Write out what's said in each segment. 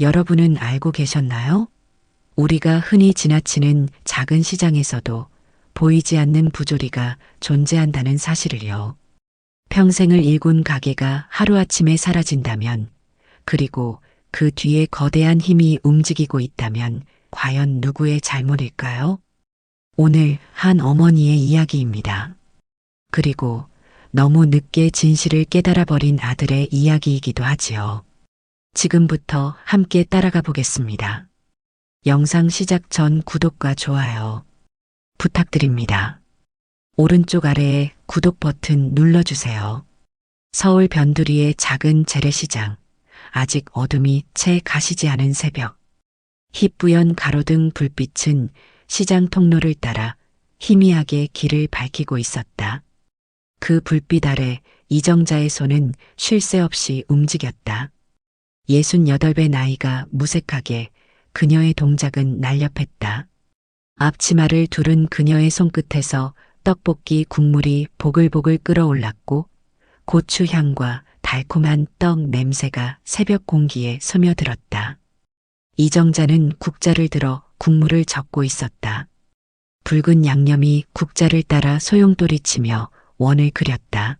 여러분은 알고 계셨나요? 우리가 흔히 지나치는 작은 시장에서도 보이지 않는 부조리가 존재한다는 사실을요. 평생을 일군 가게가 하루아침에 사라진다면, 그리고 그 뒤에 거대한 힘이 움직이고 있다면 과연 누구의 잘못일까요? 오늘 한 어머니의 이야기입니다. 그리고 너무 늦게 진실을 깨달아 버린 아들의 이야기이기도 하지요. 지금부터 함께 따라가 보겠습니다. 영상 시작 전 구독과 좋아요 부탁드립니다. 오른쪽 아래에 구독 버튼 눌러주세요. 서울 변두리의 작은 재래시장. 아직 어둠이 채 가시지 않은 새벽. 희뿌연 가로등 불빛은 시장 통로를 따라 희미하게 길을 밝히고 있었다. 그 불빛 아래 이정자의 손은 쉴 새 없이 움직였다. 68배 나이가 무색하게 그녀의 동작은 날렵했다. 앞치마를 두른 그녀의 손끝에서 떡볶이 국물이 보글보글 끓어올랐고 고추향과 달콤한 떡 냄새가 새벽 공기에 스며들었다. 이정자는 국자를 들어 국물을 젓고 있었다. 붉은 양념이 국자를 따라 소용돌이치며 원을 그렸다.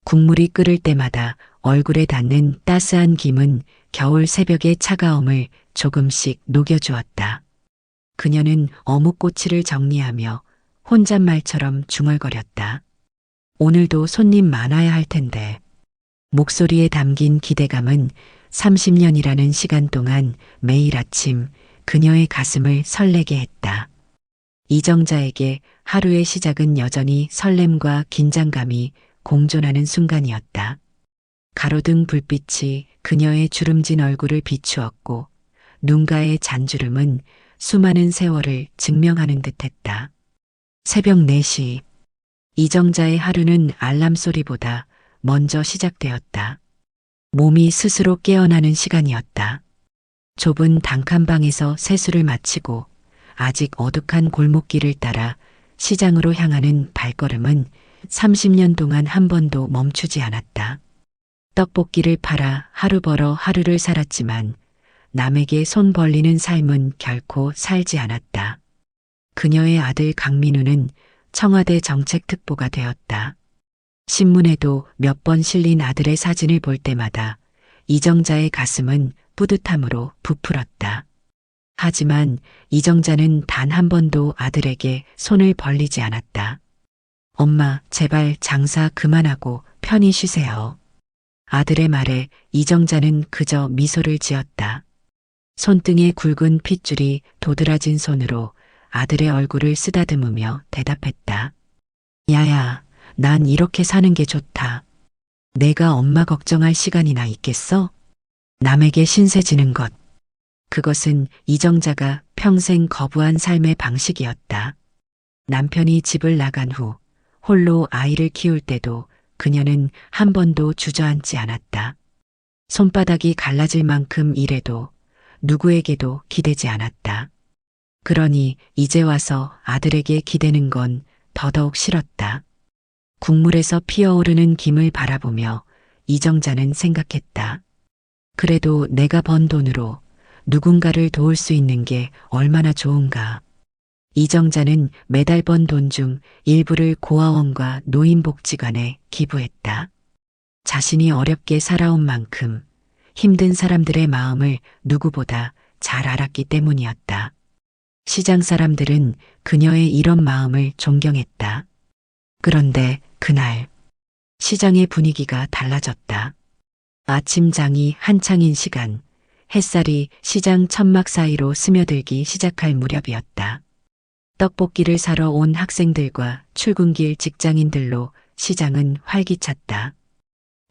국물이 끓을 때마다 얼굴에 닿는 따스한 김은 겨울 새벽의 차가움을 조금씩 녹여주었다. 그녀는 어묵꼬치를 정리하며 혼잣말처럼 중얼거렸다. 오늘도 손님 많아야 할 텐데. 목소리에 담긴 기대감은 30년이라는 시간 동안 매일 아침 그녀의 가슴을 설레게 했다. 이정자에게 하루의 시작은 여전히 설렘과 긴장감이 공존하는 순간이었다. 가로등 불빛이 그녀의 주름진 얼굴을 비추었고 눈가의 잔주름은 수많은 세월을 증명하는 듯했다. 새벽 4시. 이정자의 하루는 알람 소리보다 먼저 시작되었다. 몸이 스스로 깨어나는 시간이었다. 좁은 단칸방에서 세수를 마치고 아직 어둑한 골목길을 따라 시장으로 향하는 발걸음은 30년 동안 한 번도 멈추지 않았다. 떡볶이를 팔아 하루 벌어 하루를 살았지만 남에게 손 벌리는 삶은 결코 살지 않았다. 그녀의 아들 강민우는 청와대 정책특보가 되었다. 신문에도 몇 번 실린 아들의 사진을 볼 때마다 이정자의 가슴은 뿌듯함으로 부풀었다. 하지만 이정자는 단 한 번도 아들에게 손을 벌리지 않았다. 엄마, 제발 장사 그만하고 편히 쉬세요. 아들의 말에 이정자는 그저 미소를 지었다. 손등에 굵은 핏줄이 도드라진 손으로 아들의 얼굴을 쓰다듬으며 대답했다. 야야, 난 이렇게 사는 게 좋다. 내가 엄마 걱정할 시간이나 있겠어? 남에게 신세 지는 것. 그것은 이정자가 평생 거부한 삶의 방식이었다. 남편이 집을 나간 후 홀로 아이를 키울 때도 그녀는 한 번도 주저앉지 않았다. 손바닥이 갈라질 만큼 일해도 누구에게도 기대지 않았다. 그러니 이제 와서 아들에게 기대는 건 더더욱 싫었다. 국물에서 피어오르는 김을 바라보며 이정자는 생각했다. 그래도 내가 번 돈으로 누군가를 도울 수 있는 게 얼마나 좋은가. 이정자는 매달 번 돈 중 일부를 고아원과 노인복지관에 기부했다. 자신이 어렵게 살아온 만큼 힘든 사람들의 마음을 누구보다 잘 알았기 때문이었다. 시장 사람들은 그녀의 이런 마음을 존경했다. 그런데 그날 시장의 분위기가 달라졌다. 아침장이 한창인 시간, 햇살이 시장 천막 사이로 스며들기 시작할 무렵이었다. 떡볶이를 사러 온 학생들과 출근길 직장인들로 시장은 활기찼다.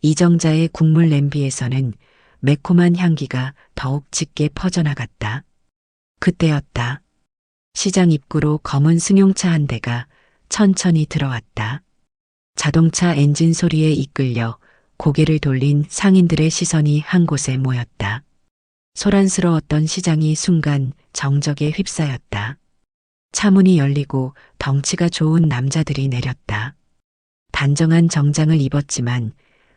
이정자의 국물 냄비에서는 매콤한 향기가 더욱 짙게 퍼져나갔다. 그때였다. 시장 입구로 검은 승용차 한 대가 천천히 들어왔다. 자동차 엔진 소리에 이끌려 고개를 돌린 상인들의 시선이 한 곳에 모였다. 소란스러웠던 시장이 순간 정적에 휩싸였다. 차문이 열리고 덩치가 좋은 남자들이 내렸다. 단정한 정장을 입었지만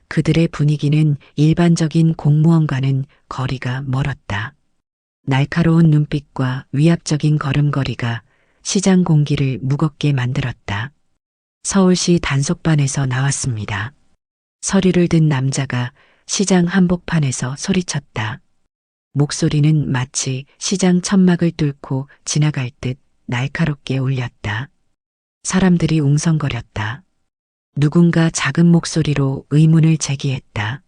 그들의 분위기는 일반적인 공무원과는 거리가 멀었다. 날카로운 눈빛과 위압적인 걸음걸이가 시장 공기를 무겁게 만들었다. 서울시 단속반에서 나왔습니다. 서류를 든 남자가 시장 한복판에서 소리쳤다. 목소리는 마치 시장 천막을 뚫고 지나갈 듯 날카롭게 울렸다. 사람들이 웅성거렸다. 누군가 작은 목소리로 의문을 제기했다.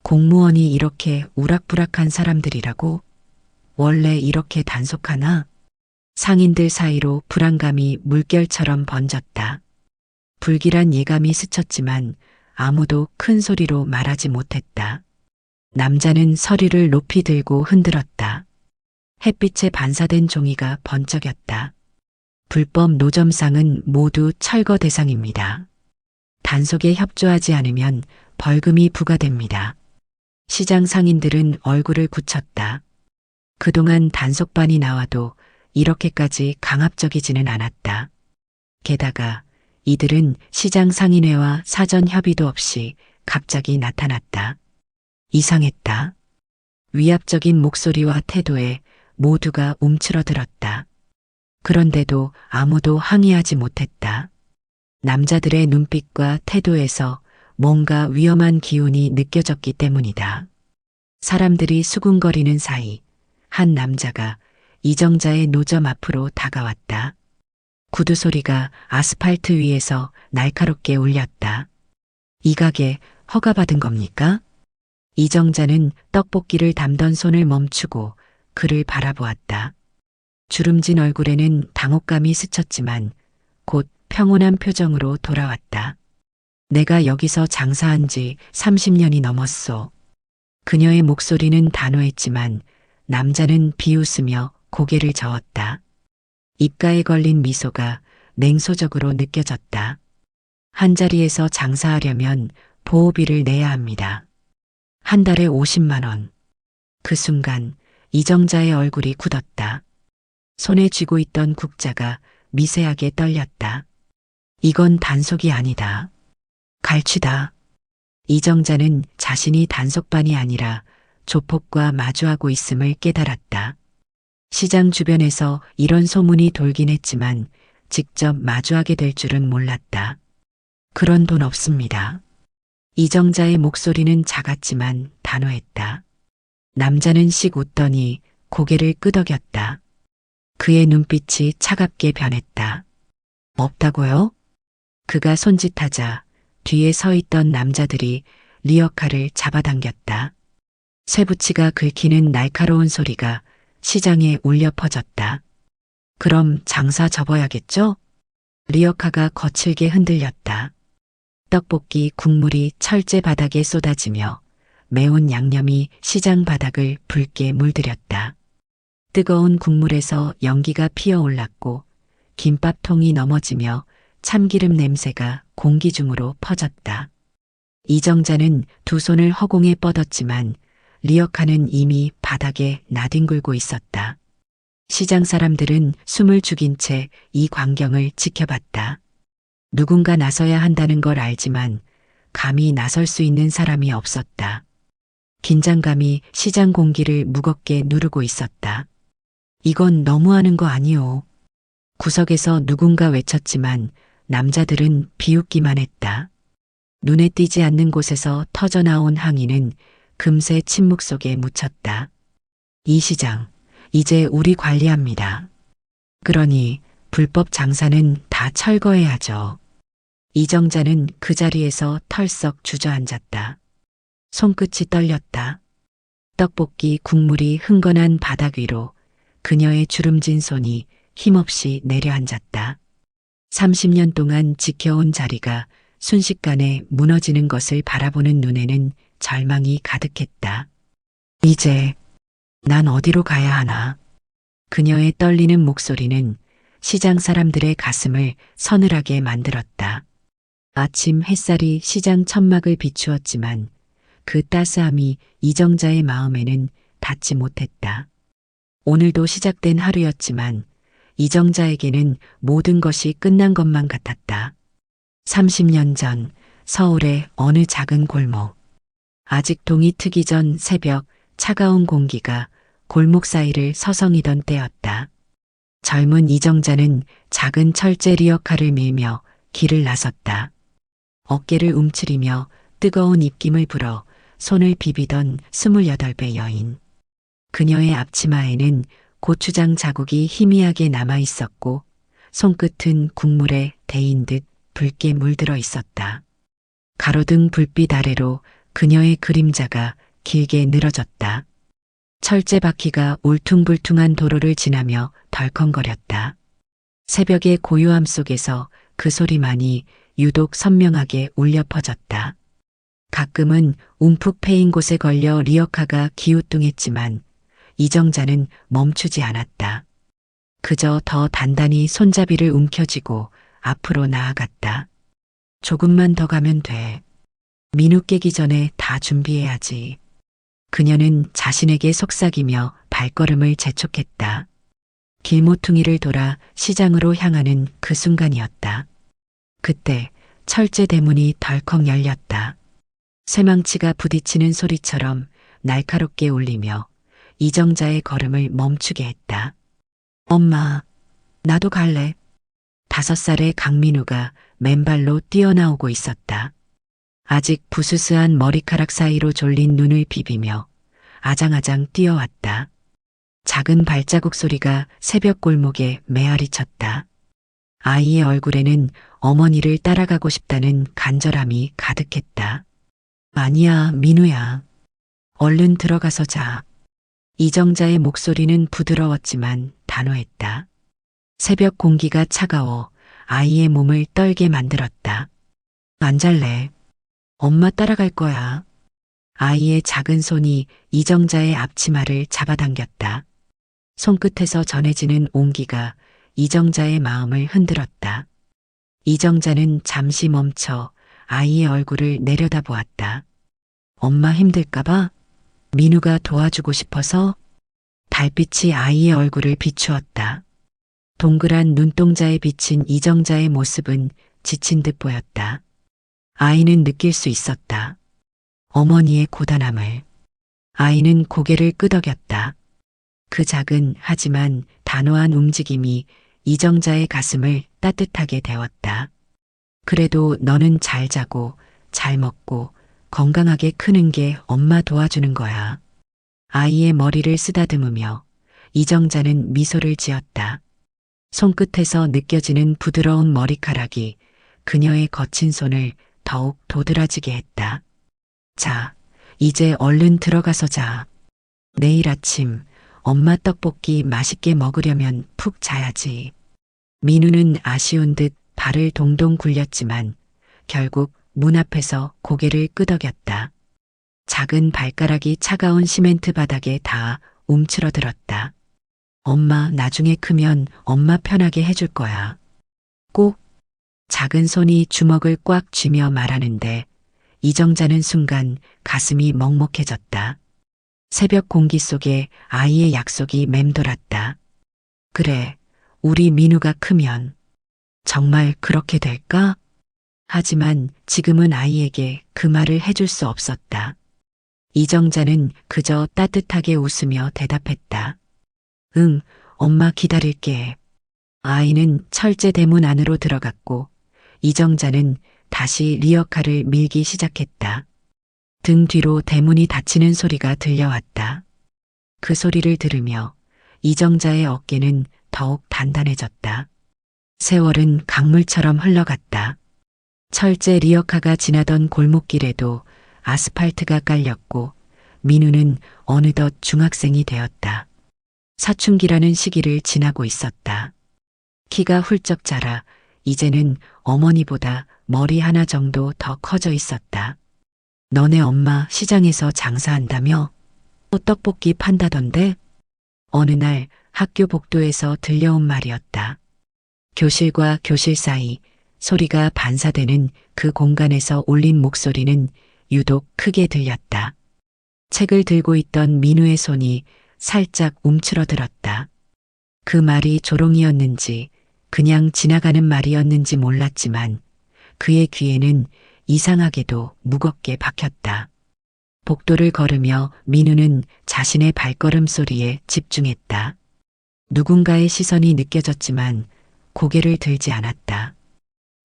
공무원이 이렇게 우락부락한 사람들이라고? 원래 이렇게 단속하나? 상인들 사이로 불안감이 물결처럼 번졌다. 불길한 예감이 스쳤지만 아무도 큰 소리로 말하지 못했다. 남자는 서류를 높이 들고 흔들었다. 햇빛에 반사된 종이가 번쩍였다. 불법 노점상은 모두 철거 대상입니다. 단속에 협조하지 않으면 벌금이 부과됩니다. 시장 상인들은 얼굴을 굳혔다. 그동안 단속반이 나와도 이렇게까지 강압적이지는 않았다. 게다가 이들은 시장 상인회와 사전 협의도 없이 갑자기 나타났다. 이상했다. 위압적인 목소리와 태도에 모두가 움츠러들었다. 그런데도 아무도 항의하지 못했다. 남자들의 눈빛과 태도에서 뭔가 위험한 기운이 느껴졌기 때문이다. 사람들이 수군거리는 사이 한 남자가 이정자의 노점 앞으로 다가왔다. 구두 소리가 아스팔트 위에서 날카롭게 울렸다. 이 가게 허가받은 겁니까? 이정자는 떡볶이를 담던 손을 멈추고 그를 바라보았다. 주름진 얼굴에는 당혹감이 스쳤지만 곧 평온한 표정으로 돌아왔다. 내가 여기서 장사한 지 30년이 넘었소. 그녀의 목소리는 단호했지만 남자는 비웃으며 고개를 저었다. 입가에 걸린 미소가 냉소적으로 느껴졌다. 한자리에서 장사하려면 보호비를 내야 합니다. 한 달에 50만 원. 그 순간 이정자의 얼굴이 굳었다. 손에 쥐고 있던 국자가 미세하게 떨렸다. 이건 단속이 아니다. 갈취다. 이정자는 자신이 단속반이 아니라 조폭과 마주하고 있음을 깨달았다. 시장 주변에서 이런 소문이 돌긴 했지만 직접 마주하게 될 줄은 몰랐다. 그런 돈 없습니다. 이정자의 목소리는 작았지만 단호했다. 남자는 씩 웃더니 고개를 끄덕였다. 그의 눈빛이 차갑게 변했다. 없다고요? 그가 손짓하자 뒤에 서 있던 남자들이 리어카를 잡아당겼다. 쇠붙이가 긁히는 날카로운 소리가 시장에 울려 퍼졌다. 그럼 장사 접어야겠죠? 리어카가 거칠게 흔들렸다. 떡볶이 국물이 철제 바닥에 쏟아지며 매운 양념이 시장 바닥을 붉게 물들였다. 뜨거운 국물에서 연기가 피어올랐고 김밥통이 넘어지며 참기름 냄새가 공기 중으로 퍼졌다. 이정자는 두 손을 허공에 뻗었지만 리어카는 이미 바닥에 나뒹굴고 있었다. 시장 사람들은 숨을 죽인 채 이 광경을 지켜봤다. 누군가 나서야 한다는 걸 알지만 감히 나설 수 있는 사람이 없었다. 긴장감이 시장 공기를 무겁게 누르고 있었다. 이건 너무하는 거 아니오. 구석에서 누군가 외쳤지만 남자들은 비웃기만 했다. 눈에 띄지 않는 곳에서 터져나온 항의는 금세 침묵 속에 묻혔다. 이 시장, 이제 우리 관리합니다. 그러니 불법 장사는 다 철거해야죠. 이정자는 그 자리에서 털썩 주저앉았다. 손끝이 떨렸다. 떡볶이 국물이 흥건한 바닥 위로 그녀의 주름진 손이 힘없이 내려앉았다. 30년 동안 지켜온 자리가 순식간에 무너지는 것을 바라보는 눈에는 절망이 가득했다. 이제 난 어디로 가야 하나? 그녀의 떨리는 목소리는 시장 사람들의 가슴을 서늘하게 만들었다. 아침 햇살이 시장 천막을 비추었지만 그 따스함이 이정자의 마음에는 닿지 못했다. 오늘도 시작된 하루였지만 이정자에게는 모든 것이 끝난 것만 같았다. 30년 전 서울의 어느 작은 골목. 아직 동이 트기 전 새벽 차가운 공기가 골목 사이를 서성이던 때였다. 젊은 이정자는 작은 철제 리어카를 밀며 길을 나섰다. 어깨를 움츠리며 뜨거운 입김을 불어 손을 비비던 28배 여인. 그녀의 앞치마에는 고추장 자국이 희미하게 남아 있었고 손끝은 국물에 데인 듯 붉게 물들어 있었다. 가로등 불빛 아래로 그녀의 그림자가 길게 늘어졌다. 철제 바퀴가 울퉁불퉁한 도로를 지나며 덜컹거렸다. 새벽의 고요함 속에서 그 소리만이 유독 선명하게 울려 퍼졌다. 가끔은 움푹 패인 곳에 걸려 리어카가 기우뚱했지만 이정자는 멈추지 않았다. 그저 더 단단히 손잡이를 움켜쥐고 앞으로 나아갔다. 조금만 더 가면 돼. 민우 깨기 전에 다 준비해야지. 그녀는 자신에게 속삭이며 발걸음을 재촉했다. 길모퉁이를 돌아 시장으로 향하는 그 순간이었다. 그때 철제 대문이 덜컥 열렸다. 쇠망치가 부딪히는 소리처럼 날카롭게 울리며 이정자의 걸음을 멈추게 했다. 엄마, 나도 갈래. 5살의 강민우가 맨발로 뛰어나오고 있었다. 아직 부스스한 머리카락 사이로 졸린 눈을 비비며 아장아장 뛰어왔다. 작은 발자국 소리가 새벽 골목에 메아리 쳤다. 아이의 얼굴에는 어머니를 따라가고 싶다는 간절함이 가득했다. 아니야, 민우야. 얼른 들어가서 자. 이정자의 목소리는 부드러웠지만 단호했다. 새벽 공기가 차가워 아이의 몸을 떨게 만들었다. 안 잘래. 엄마 따라갈 거야. 아이의 작은 손이 이정자의 앞치마를 잡아당겼다. 손끝에서 전해지는 온기가 이정자의 마음을 흔들었다. 이정자는 잠시 멈춰 아이의 얼굴을 내려다보았다. 엄마 힘들까봐? 민우가 도와주고 싶어서? 달빛이 아이의 얼굴을 비추었다. 동그란 눈동자에 비친 이정자의 모습은 지친 듯 보였다. 아이는 느낄 수 있었다. 어머니의 고단함을. 아이는 고개를 끄덕였다. 그 작은 하지만 단호한 움직임이 이정자의 가슴을 따뜻하게 데웠다. 그래도 너는 잘 자고 잘 먹고 건강하게 크는 게 엄마 도와주는 거야. 아이의 머리를 쓰다듬으며 이정자는 미소를 지었다. 손끝에서 느껴지는 부드러운 머리카락이 그녀의 거친 손을 더욱 도드라지게 했다. 자, 이제 얼른 들어가서 자. 내일 아침 엄마 떡볶이 맛있게 먹으려면 푹 자야지. 민우는 아쉬운 듯 발을 동동 굴렸지만 결국 문 앞에서 고개를 끄덕였다. 작은 발가락이 차가운 시멘트 바닥에 닿아 움츠러들었다. 엄마 나중에 크면 엄마 편하게 해줄 거야. 꼭. 작은 손이 주먹을 꽉 쥐며 말하는데 이정자는 순간 가슴이 먹먹해졌다. 새벽 공기 속에 아이의 약속이 맴돌았다. 그래, 우리 민우가 크면 정말 그렇게 될까? 하지만 지금은 아이에게 그 말을 해줄 수 없었다. 이정자는 그저 따뜻하게 웃으며 대답했다. 응, 엄마 기다릴게. 아이는 철제 대문 안으로 들어갔고 이정자는 다시 리어카를 밀기 시작했다. 등 뒤로 대문이 닫히는 소리가 들려왔다. 그 소리를 들으며 이정자의 어깨는 더욱 단단해졌다. 세월은 강물처럼 흘러갔다. 철제 리어카가 지나던 골목길에도 아스팔트가 깔렸고 민우는 어느덧 중학생이 되었다. 사춘기라는 시기를 지나고 있었다. 키가 훌쩍 자라 이제는 어머니보다 머리 하나 정도 더 커져 있었다. 너네 엄마 시장에서 장사한다며? 또 떡볶이 판다던데? 어느 날 학교 복도에서 들려온 말이었다. 교실과 교실 사이 소리가 반사되는 그 공간에서 울린 목소리는 유독 크게 들렸다. 책을 들고 있던 민우의 손이 살짝 움츠러들었다. 그 말이 조롱이었는지 그냥 지나가는 말이었는지 몰랐지만 그의 귀에는 이상하게도 무겁게 박혔다. 복도를 걸으며 민우는 자신의 발걸음 소리에 집중했다. 누군가의 시선이 느껴졌지만 고개를 들지 않았다.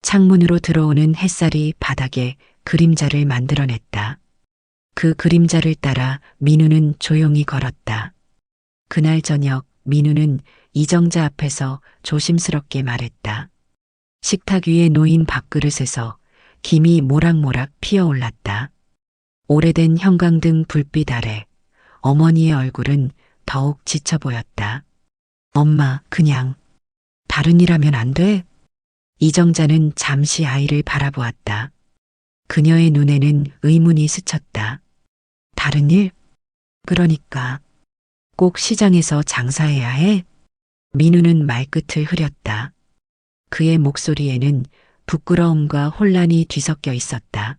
창문으로 들어오는 햇살이 바닥에 그림자를 만들어냈다. 그 그림자를 따라 민우는 조용히 걸었다. 그날 저녁 민우는 이정자 앞에서 조심스럽게 말했다. 식탁 위에 놓인 밥그릇에서 김이 모락모락 피어올랐다. 오래된 형광등 불빛 아래 어머니의 얼굴은 더욱 지쳐 보였다. 엄마, 그냥 다른 일 하면 안 돼? 이정자는 잠시 아이를 바라보았다. 그녀의 눈에는 의문이 스쳤다. 다른 일? 그러니까 꼭 시장에서 장사해야 해? 민우는 말끝을 흐렸다. 그의 목소리에는 부끄러움과 혼란이 뒤섞여 있었다.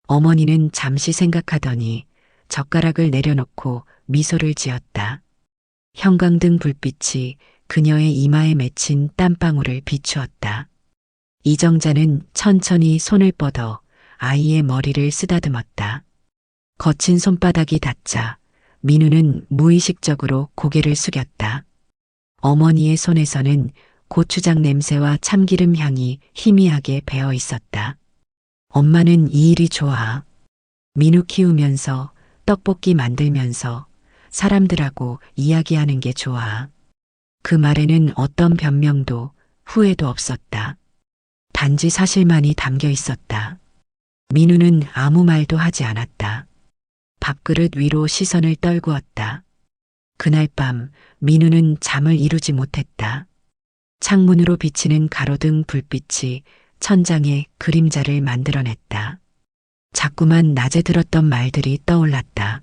어머니는 잠시 생각하더니 젓가락을 내려놓고 미소를 지었다. 형광등 불빛이 그녀의 이마에 맺힌 땀방울을 비추었다. 이정자는 천천히 손을 뻗어 아이의 머리를 쓰다듬었다. 거친 손바닥이 닿자 민우는 무의식적으로 고개를 숙였다. 어머니의 손에서는 고추장 냄새와 참기름 향이 희미하게 배어 있었다. 엄마는 이 일이 좋아. 민우 키우면서 떡볶이 만들면서 사람들하고 이야기하는 게 좋아. 그 말에는 어떤 변명도 후회도 없었다. 단지 사실만이 담겨 있었다. 민우는 아무 말도 하지 않았다. 밥그릇 위로 시선을 떨구었다. 그날 밤 민우는 잠을 이루지 못했다. 창문으로 비치는 가로등 불빛이 천장에 그림자를 만들어냈다. 자꾸만 낮에 들었던 말들이 떠올랐다.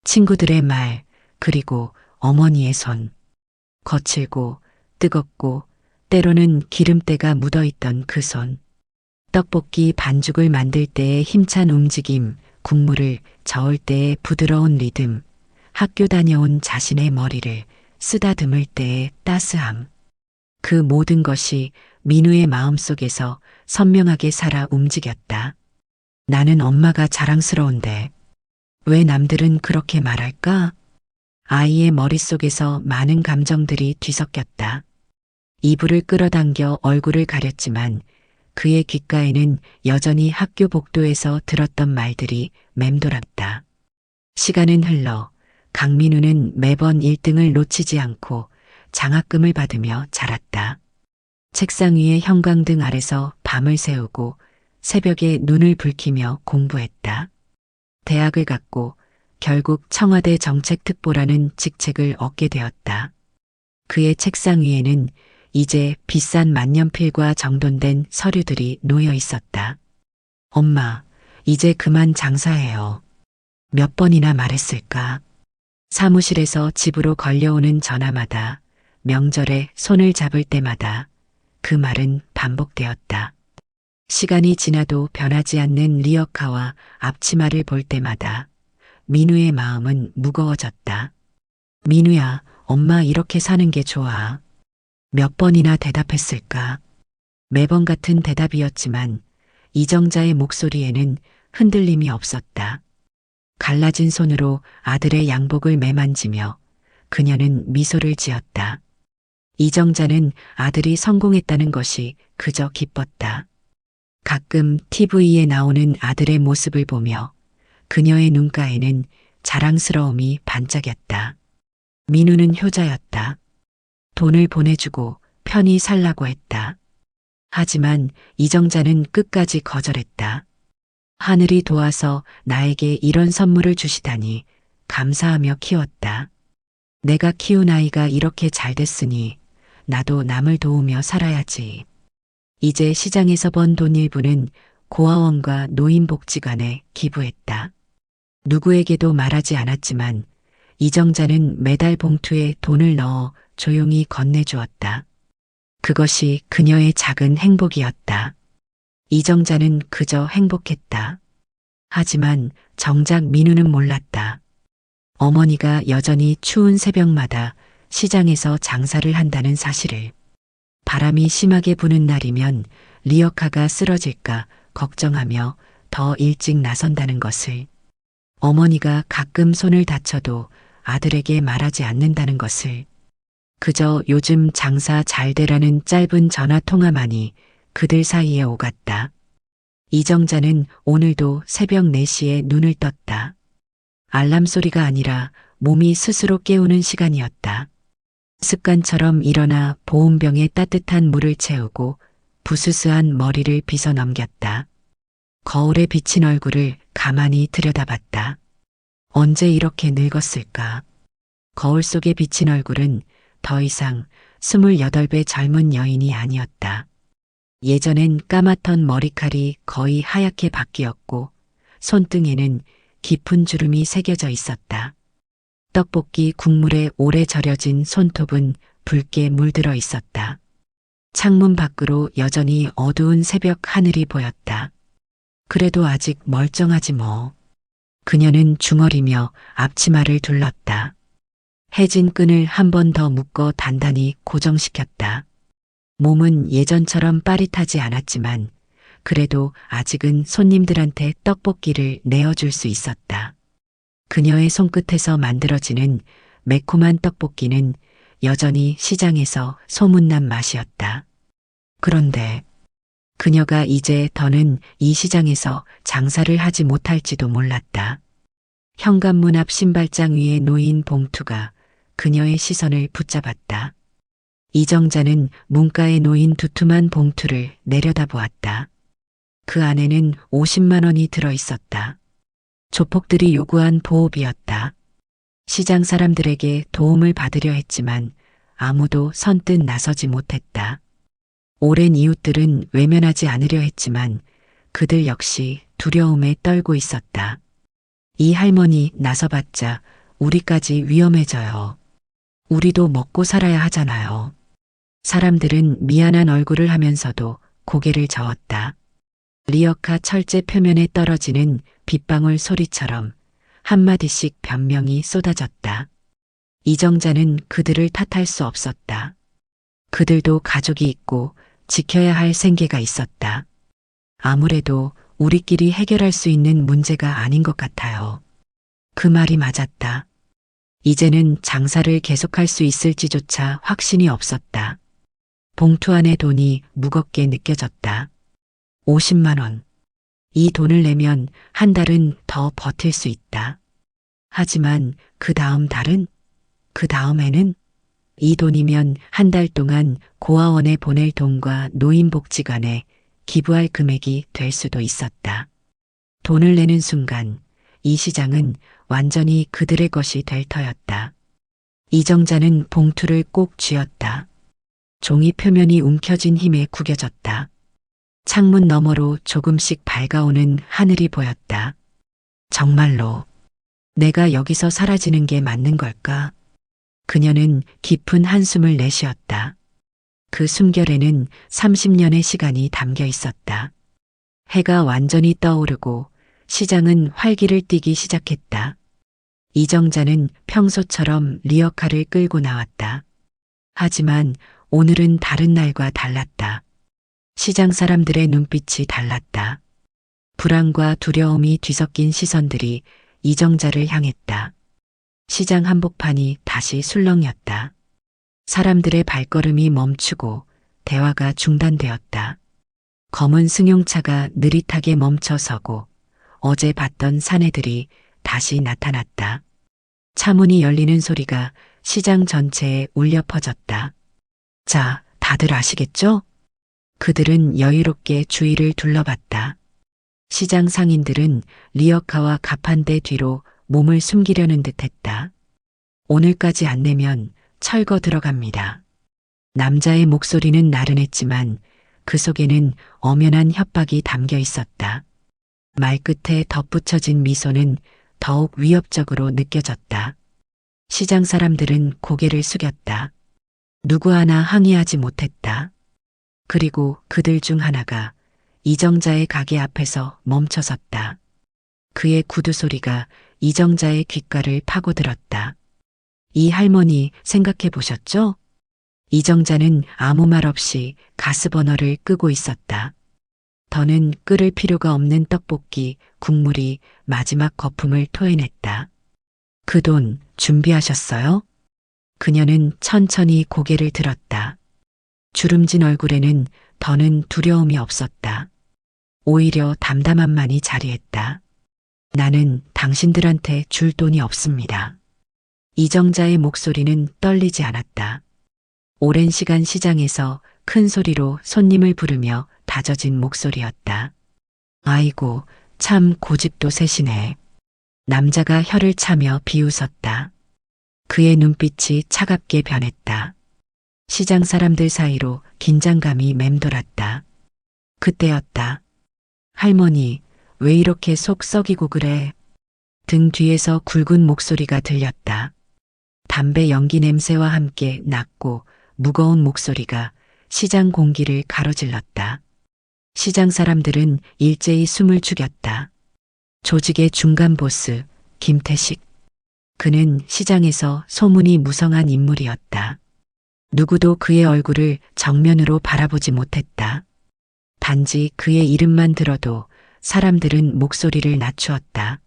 친구들의 말, 그리고 어머니의 손. 거칠고 뜨겁고 때로는 기름때가 묻어있던 그 손. 떡볶이 반죽을 만들 때의 힘찬 움직임, 국물을 저을 때의 부드러운 리듬, 학교 다녀온 자신의 머리를 쓰다듬을 때의 따스함. 그 모든 것이 민우의 마음속에서 선명하게 살아 움직였다. 나는 엄마가 자랑스러운데 왜 남들은 그렇게 말할까? 아이의 머릿속에서 많은 감정들이 뒤섞였다. 이불을 끌어당겨 얼굴을 가렸지만 그의 귓가에는 여전히 학교 복도에서 들었던 말들이 맴돌았다. 시간은 흘러 강민우는 매번 1등을 놓치지 않고 장학금을 받으며 자랐다. 책상 위에 형광등 아래서 밤을 새우고 새벽에 눈을 붉히며 공부했다. 대학을 갔고 결국 청와대 정책특보라는 직책을 얻게 되었다. 그의 책상 위에는 이제 비싼 만년필과 정돈된 서류들이 놓여 있었다. 엄마, 이제 그만 장사해요. 몇 번이나 말했을까? 사무실에서 집으로 걸려오는 전화마다, 명절에 손을 잡을 때마다 그 말은 반복되었다. 시간이 지나도 변하지 않는 리어카와 앞치마를 볼 때마다 민우의 마음은 무거워졌다. 민우야, 엄마 이렇게 사는 게 좋아. 몇 번이나 대답했을까? 매번 같은 대답이었지만 이정자의 목소리에는 흔들림이 없었다. 갈라진 손으로 아들의 양복을 매만지며 그녀는 미소를 지었다. 이정자는 아들이 성공했다는 것이 그저 기뻤다. 가끔 TV에 나오는 아들의 모습을 보며 그녀의 눈가에는 자랑스러움이 반짝였다. 민우는 효자였다. 돈을 보내주고 편히 살라고 했다. 하지만 이정자는 끝까지 거절했다. 하늘이 도와서 나에게 이런 선물을 주시다니 감사하며 키웠다. 내가 키운 아이가 이렇게 잘 됐으니 나도 남을 도우며 살아야지. 이제 시장에서 번 돈 일부는 고아원과 노인복지관에 기부했다. 누구에게도 말하지 않았지만 이정자는 매달 봉투에 돈을 넣어 조용히 건네주었다. 그것이 그녀의 작은 행복이었다. 이정자는 그저 행복했다. 하지만 정작 민우는 몰랐다. 어머니가 여전히 추운 새벽마다 시장에서 장사를 한다는 사실을. 바람이 심하게 부는 날이면 리어카가 쓰러질까 걱정하며 더 일찍 나선다는 것을. 어머니가 가끔 손을 다쳐도 아들에게 말하지 않는다는 것을. 그저 요즘 장사 잘 되라는 짧은 전화 통화만이 그들 사이에 오갔다. 이정자는 오늘도 새벽 4시에 눈을 떴다. 알람 소리가 아니라 몸이 스스로 깨우는 시간이었다. 습관처럼 일어나 보온병에 따뜻한 물을 채우고 부스스한 머리를 빗어 넘겼다. 거울에 비친 얼굴을 가만히 들여다봤다. 언제 이렇게 늙었을까? 거울 속에 비친 얼굴은 더 이상 28배 젊은 여인이 아니었다. 예전엔 까맣던 머리칼이 거의 하얗게 바뀌었고 손등에는 깊은 주름이 새겨져 있었다. 떡볶이 국물에 오래 절여진 손톱은 붉게 물들어 있었다. 창문 밖으로 여전히 어두운 새벽 하늘이 보였다. 그래도 아직 멀쩡하지 뭐. 그녀는 중얼이며 앞치마를 둘렀다. 해진 끈을 한 번 더 묶어 단단히 고정시켰다. 몸은 예전처럼 빠릿하지 않았지만 그래도 아직은 손님들한테 떡볶이를 내어줄 수 있었다. 그녀의 손끝에서 만들어지는 매콤한 떡볶이는 여전히 시장에서 소문난 맛이었다. 그런데 그녀가 이제 더는 이 시장에서 장사를 하지 못할지도 몰랐다. 현관문 앞 신발장 위에 놓인 봉투가 그녀의 시선을 붙잡았다. 이정자는 문가에 놓인 두툼한 봉투를 내려다보았다. 그 안에는 50만 원이 들어 있었다. 조폭들이 요구한 보호비였다. 시장 사람들에게 도움을 받으려 했지만 아무도 선뜻 나서지 못했다. 오랜 이웃들은 외면하지 않으려 했지만 그들 역시 두려움에 떨고 있었다. 이 할머니 나서봤자 우리까지 위험해져요. 우리도 먹고 살아야 하잖아요. 사람들은 미안한 얼굴을 하면서도 고개를 저었다. 리어카 철제 표면에 떨어지는 빗방울 소리처럼 한마디씩 변명이 쏟아졌다. 이정자는 그들을 탓할 수 없었다. 그들도 가족이 있고 지켜야 할 생계가 있었다. 아무래도 우리끼리 해결할 수 있는 문제가 아닌 것 같아요. 그 말이 맞았다. 이제는 장사를 계속할 수 있을지조차 확신이 없었다. 봉투 안의 돈이 무겁게 느껴졌다. 50만 원. 이 돈을 내면 한 달은 더 버틸 수 있다. 하지만 그 다음 달은? 그 다음에는? 이 돈이면 한 달 동안 고아원에 보낼 돈과 노인복지관에 기부할 금액이 될 수도 있었다. 돈을 내는 순간 이 시장은 완전히 그들의 것이 될 터였다. 이정자는 봉투를 꼭 쥐었다. 종이 표면이 움켜쥔 힘에 구겨졌다. 창문 너머로 조금씩 밝아오는 하늘이 보였다. 정말로 내가 여기서 사라지는 게 맞는 걸까? 그녀는 깊은 한숨을 내쉬었다. 그 숨결에는 30년의 시간이 담겨 있었다. 해가 완전히 떠오르고 시장은 활기를 띠기 시작했다. 이정자는 평소처럼 리어카를 끌고 나왔다. 하지만 오늘은 다른 날과 달랐다. 시장 사람들의 눈빛이 달랐다. 불안과 두려움이 뒤섞인 시선들이 이정자를 향했다. 시장 한복판이 다시 술렁였다. 사람들의 발걸음이 멈추고 대화가 중단되었다. 검은 승용차가 느릿하게 멈춰서고 어제 봤던 사내들이 다시 나타났다. 차문이 열리는 소리가 시장 전체에 울려 퍼졌다. 자, 다들 아시겠죠? 그들은 여유롭게 주위를 둘러봤다. 시장 상인들은 리어카와 가판대 뒤로 몸을 숨기려는 듯했다. 오늘까지 안 내면 철거 들어갑니다. 남자의 목소리는 나른했지만 그 속에는 엄연한 협박이 담겨 있었다. 말끝에 덧붙여진 미소는 더욱 위협적으로 느껴졌다. 시장 사람들은 고개를 숙였다. 누구 하나 항의하지 못했다. 그리고 그들 중 하나가 이정자의 가게 앞에서 멈춰섰다. 그의 구두 소리가 이정자의 귓가를 파고들었다. 이 할머니 생각해 보셨죠? 이정자는 아무 말 없이 가스버너를 끄고 있었다. 더는 끓을 필요가 없는 떡볶이 국물이 마지막 거품을 토해냈다. 그 돈 준비하셨어요? 그녀는 천천히 고개를 들었다. 주름진 얼굴에는 더는 두려움이 없었다. 오히려 담담함만이 자리했다. 나는 당신들한테 줄 돈이 없습니다. 이정자의 목소리는 떨리지 않았다. 오랜 시간 시장에서 큰 소리로 손님을 부르며 다져진 목소리였다. 아이고, 참 고집도 세시네. 남자가 혀를 차며 비웃었다. 그의 눈빛이 차갑게 변했다. 시장 사람들 사이로 긴장감이 맴돌았다. 그때였다. 할머니, 왜 이렇게 속 썩이고 그래? 등 뒤에서 굵은 목소리가 들렸다. 담배 연기 냄새와 함께 낮고 무거운 목소리가 시장 공기를 가로질렀다. 시장 사람들은 일제히 숨을 죽였다. 조직의 중간 보스, 김태식. 그는 시장에서 소문이 무성한 인물이었다. 누구도 그의 얼굴을 정면으로 바라보지 못했다. 단지 그의 이름만 들어도 사람들은 목소리를 낮추었다.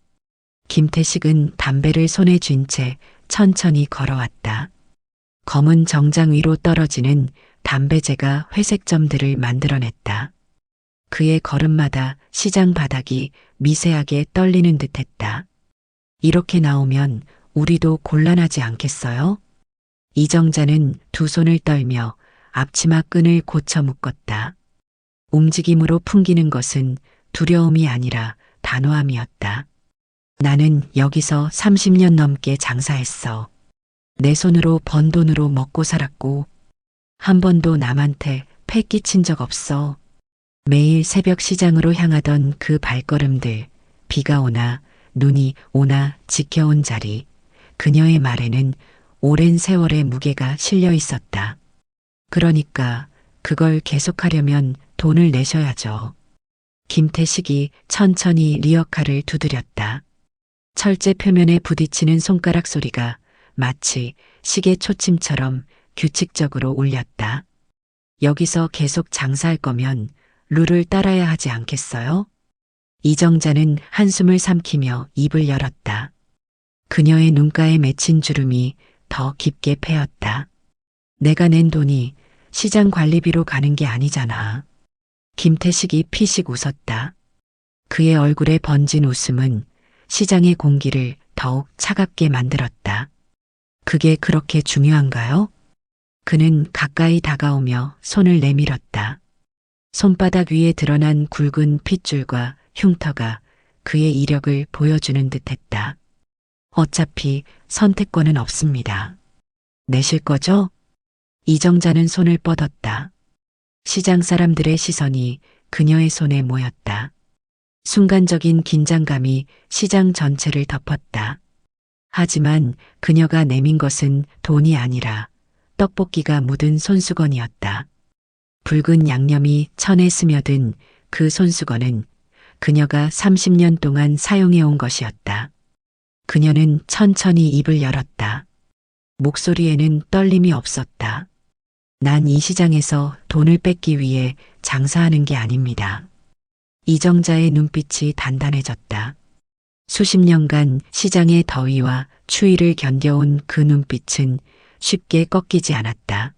김태식은 담배를 손에 쥔 채 천천히 걸어왔다. 검은 정장 위로 떨어지는 담배재가 회색 점들을 만들어냈다. 그의 걸음마다 시장 바닥이 미세하게 떨리는 듯했다. 이렇게 나오면 우리도 곤란하지 않겠어요? 이정자는 두 손을 떨며 앞치마 끈을 고쳐 묶었다. 움직임으로 풍기는 것은 두려움이 아니라 단호함이었다. 나는 여기서 30년 넘게 장사했어. 내 손으로 번 돈으로 먹고 살았고 한 번도 남한테 패 끼친 적 없어. 매일 새벽 시장으로 향하던 그 발걸음들, 비가 오나 눈이 오나 지켜온 자리, 그녀의 말에는 오랜 세월의 무게가 실려 있었다. 그러니까 그걸 계속하려면 돈을 내셔야죠. 김태식이 천천히 리어카를 두드렸다. 철제 표면에 부딪히는 손가락 소리가 마치 시계 초침처럼 규칙적으로 울렸다. 여기서 계속 장사할 거면 룰을 따라야 하지 않겠어요? 이정자는 한숨을 삼키며 입을 열었다. 그녀의 눈가에 맺힌 주름이 더 깊게 패였다. 내가 낸 돈이 시장 관리비로 가는 게 아니잖아. 김태식이 피식 웃었다. 그의 얼굴에 번진 웃음은 시장의 공기를 더욱 차갑게 만들었다. 그게 그렇게 중요한가요? 그는 가까이 다가오며 손을 내밀었다. 손바닥 위에 드러난 굵은 핏줄과 흉터가 그의 이력을 보여주는 듯했다. 어차피 선택권은 없습니다. 내실 거죠? 이정자는 손을 뻗었다. 시장 사람들의 시선이 그녀의 손에 모였다. 순간적인 긴장감이 시장 전체를 덮었다. 하지만 그녀가 내민 것은 돈이 아니라 떡볶이가 묻은 손수건이었다. 붉은 양념이 천에 스며든 그 손수건은 그녀가 30년 동안 사용해온 것이었다. 그녀는 천천히 입을 열었다. 목소리에는 떨림이 없었다. 난 이 시장에서 돈을 뺏기 위해 장사하는 게 아닙니다. 이정자의 눈빛이 단단해졌다. 수십 년간 시장의 더위와 추위를 견뎌온 그 눈빛은 쉽게 꺾이지 않았다.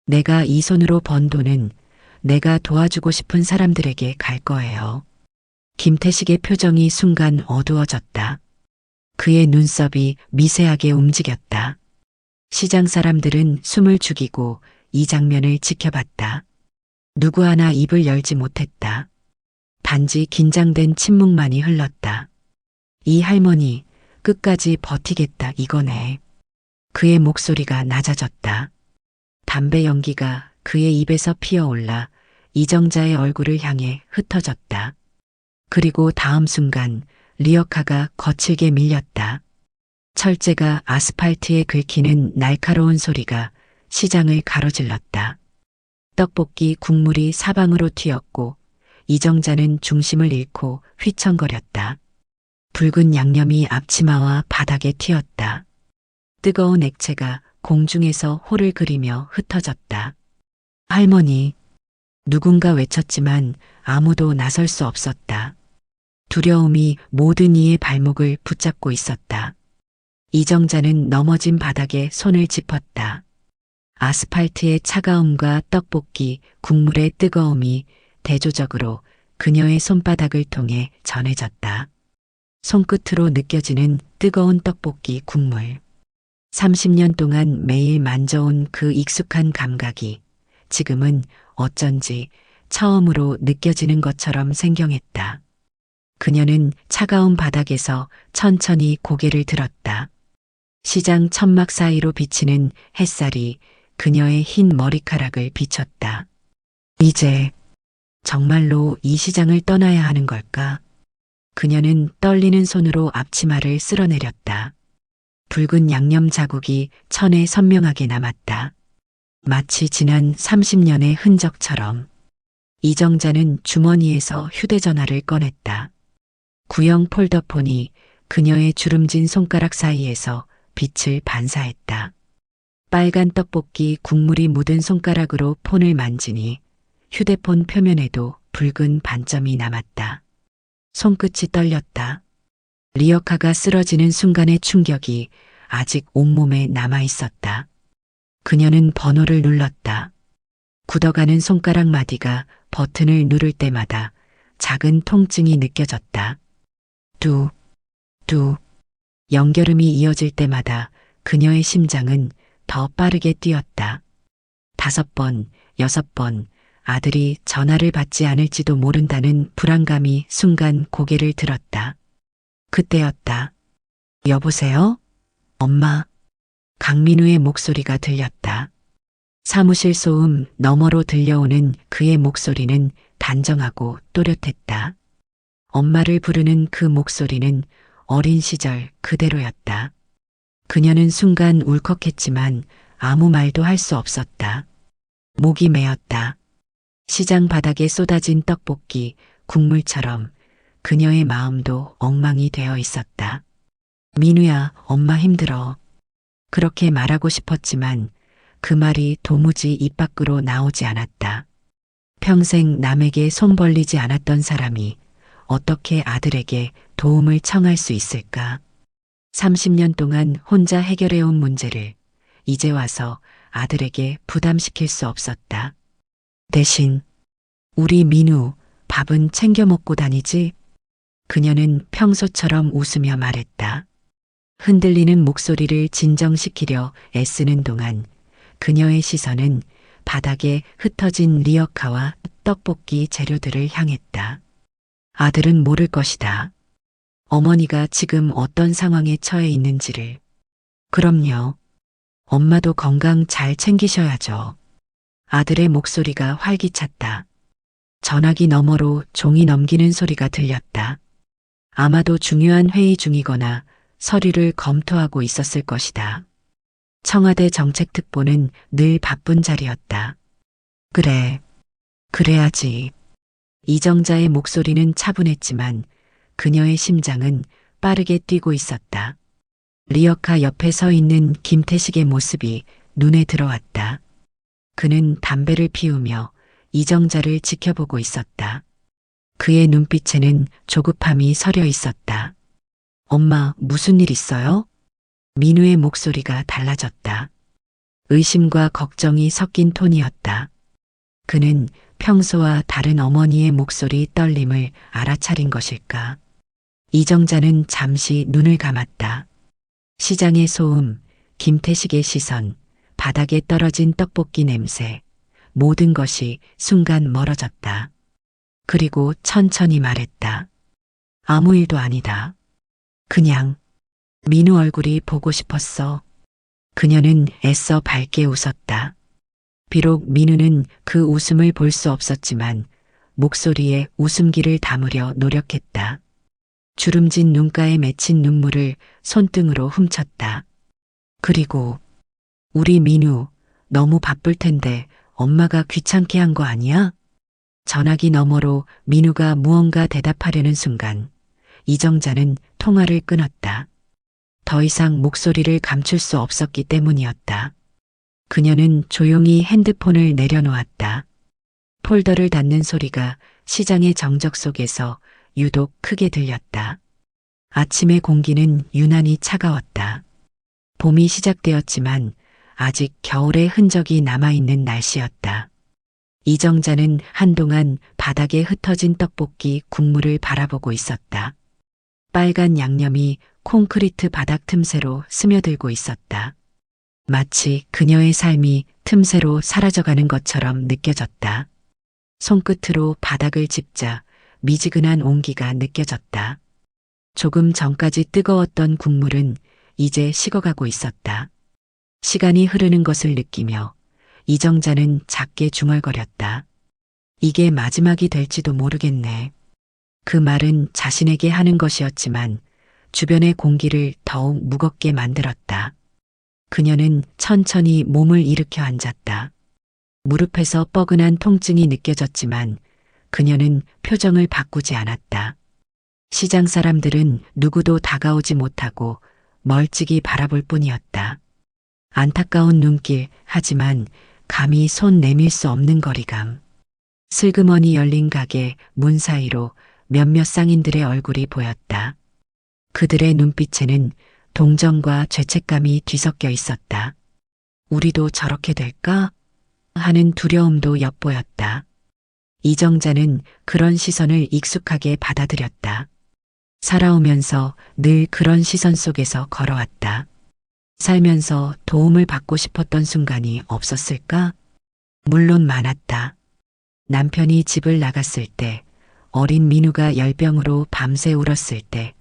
내가 이 손으로 번 돈은 내가 도와주고 싶은 사람들에게 갈 거예요. 김태식의 표정이 순간 어두워졌다. 그의 눈썹이 미세하게 움직였다. 시장 사람들은 숨을 죽이고 이 장면을 지켜봤다. 누구 하나 입을 열지 못했다. 단지 긴장된 침묵만이 흘렀다. 이 할머니 끝까지 버티겠다 이거네. 그의 목소리가 낮아졌다. 담배 연기가 그의 입에서 피어올라 이정자의 얼굴을 향해 흩어졌다. 그리고 다음 순간 리어카가 거칠게 밀렸다. 철제가 아스팔트에 긁히는 날카로운 소리가 시장을 가로질렀다. 떡볶이 국물이 사방으로 튀었고 이정자는 중심을 잃고 휘청거렸다. 붉은 양념이 앞치마와 바닥에 튀었다. 뜨거운 액체가 공중에서 홀을 그리며 흩어졌다. 할머니, 누군가 외쳤지만 아무도 나설 수 없었다. 두려움이 모든 이의 발목을 붙잡고 있었다. 이정자는 넘어진 바닥에 손을 짚었다. 아스팔트의 차가움과 떡볶이, 국물의 뜨거움이 대조적으로 그녀의 손바닥을 통해 전해졌다. 손끝으로 느껴지는 뜨거운 떡볶이 국물. 30년 동안 매일 만져온 그 익숙한 감각이 지금은 어쩐지 처음으로 느껴지는 것처럼 생경했다. 그녀는 차가운 바닥에서 천천히 고개를 들었다. 시장 천막 사이로 비치는 햇살이 그녀의 흰 머리카락을 비췄다. 이제 정말로 이 시장을 떠나야 하는 걸까? 그녀는 떨리는 손으로 앞치마를 쓸어내렸다. 붉은 양념 자국이 천에 선명하게 남았다. 마치 지난 30년의 흔적처럼. 이정자는 주머니에서 휴대전화를 꺼냈다. 구형 폴더폰이 그녀의 주름진 손가락 사이에서 빛을 반사했다. 빨간 떡볶이 국물이 묻은 손가락으로 폰을 만지니 휴대폰 표면에도 붉은 반점이 남았다. 손끝이 떨렸다. 리어카가 쓰러지는 순간의 충격이 아직 온몸에 남아 있었다. 그녀는 번호를 눌렀다. 굳어가는 손가락 마디가 버튼을 누를 때마다 작은 통증이 느껴졌다. 뚝, 뚝. 연결음이 이어질 때마다 그녀의 심장은 더 빠르게 뛰었다. 5번, 6번, 아들이 전화를 받지 않을지도 모른다는 불안감이 순간 고개를 들었다. 그때였다. 여보세요? 엄마. 강민우의 목소리가 들렸다. 사무실 소음 너머로 들려오는 그의 목소리는 단정하고 또렷했다. 엄마를 부르는 그 목소리는 어린 시절 그대로였다. 그녀는 순간 울컥했지만 아무 말도 할 수 없었다. 목이 메었다. 시장 바닥에 쏟아진 떡볶이, 국물처럼 그녀의 마음도 엉망이 되어 있었다. 민우야, 엄마 힘들어. 그렇게 말하고 싶었지만 그 말이 도무지 입 밖으로 나오지 않았다. 평생 남에게 손 벌리지 않았던 사람이 어떻게 아들에게 도움을 청할 수 있을까? 30년 동안 혼자 해결해온 문제를 이제 와서 아들에게 부담시킬 수 없었다. 대신 우리 민우 밥은 챙겨 먹고 다니지? 그녀는 평소처럼 웃으며 말했다. 흔들리는 목소리를 진정시키려 애쓰는 동안 그녀의 시선은 바닥에 흩어진 리어카와 떡볶이 재료들을 향했다. 아들은 모를 것이다. 어머니가 지금 어떤 상황에 처해 있는지를. 그럼요. 엄마도 건강 잘 챙기셔야죠. 아들의 목소리가 활기찼다. 전화기 너머로 종이 넘기는 소리가 들렸다. 아마도 중요한 회의 중이거나 서류를 검토하고 있었을 것이다. 청와대 정책특보는 늘 바쁜 자리였다. 그래, 그래야지. 이정자의 목소리는 차분했지만 그녀의 심장은 빠르게 뛰고 있었다. 리어카 옆에 서 있는 김태식의 모습이 눈에 들어왔다. 그는 담배를 피우며 이정자를 지켜보고 있었다. 그의 눈빛에는 조급함이 서려 있었다. 엄마, 무슨 일 있어요? 민우의 목소리가 달라졌다. 의심과 걱정이 섞인 톤이었다. 그는 평소와 다른 어머니의 목소리 떨림을 알아차린 것일까? 이정자는 잠시 눈을 감았다. 시장의 소음, 김태식의 시선, 바닥에 떨어진 떡볶이 냄새, 모든 것이 순간 멀어졌다. 그리고 천천히 말했다. 아무 일도 아니다. 그냥 민우 얼굴이 보고 싶었어. 그녀는 애써 밝게 웃었다. 비록 민우는 그 웃음을 볼 수 없었지만 목소리에 웃음기를 담으려 노력했다. 주름진 눈가에 맺힌 눈물을 손등으로 훔쳤다. 그리고 우리 민우 너무 바쁠 텐데 엄마가 귀찮게 한 거 아니야? 전화기 너머로 민우가 무언가 대답하려는 순간 이정자는 통화를 끊었다. 더 이상 목소리를 감출 수 없었기 때문이었다. 그녀는 조용히 핸드폰을 내려놓았다. 폴더를 닫는 소리가 시장의 정적 속에서 유독 크게 들렸다. 아침의 공기는 유난히 차가웠다. 봄이 시작되었지만 아직 겨울의 흔적이 남아있는 날씨였다. 이정자는 한동안 바닥에 흩어진 떡볶이 국물을 바라보고 있었다. 빨간 양념이 콘크리트 바닥 틈새로 스며들고 있었다. 마치 그녀의 삶이 틈새로 사라져가는 것처럼 느껴졌다. 손끝으로 바닥을 짚자 미지근한 온기가 느껴졌다. 조금 전까지 뜨거웠던 국물은 이제 식어가고 있었다. 시간이 흐르는 것을 느끼며 이정자는 작게 중얼거렸다. 이게 마지막이 될지도 모르겠네. 그 말은 자신에게 하는 것이었지만 주변의 공기를 더욱 무겁게 만들었다. 그녀는 천천히 몸을 일으켜 앉았다. 무릎에서 뻐근한 통증이 느껴졌지만 그녀는 표정을 바꾸지 않았다. 시장 사람들은 누구도 다가오지 못하고 멀찍이 바라볼 뿐이었다. 안타까운 눈길, 하지만 감히 손 내밀 수 없는 거리감. 슬그머니 열린 가게 문 사이로 몇몇 상인들의 얼굴이 보였다. 그들의 눈빛에는 동정과 죄책감이 뒤섞여 있었다. 우리도 저렇게 될까? 하는 두려움도 엿보였다. 이정자는 그런 시선을 익숙하게 받아들였다. 살아오면서 늘 그런 시선 속에서 걸어왔다. 살면서 도움을 받고 싶었던 순간이 없었을까? 물론 많았다. 남편이 집을 나갔을 때, 어린 민우가 열병으로 밤새 울었을 때,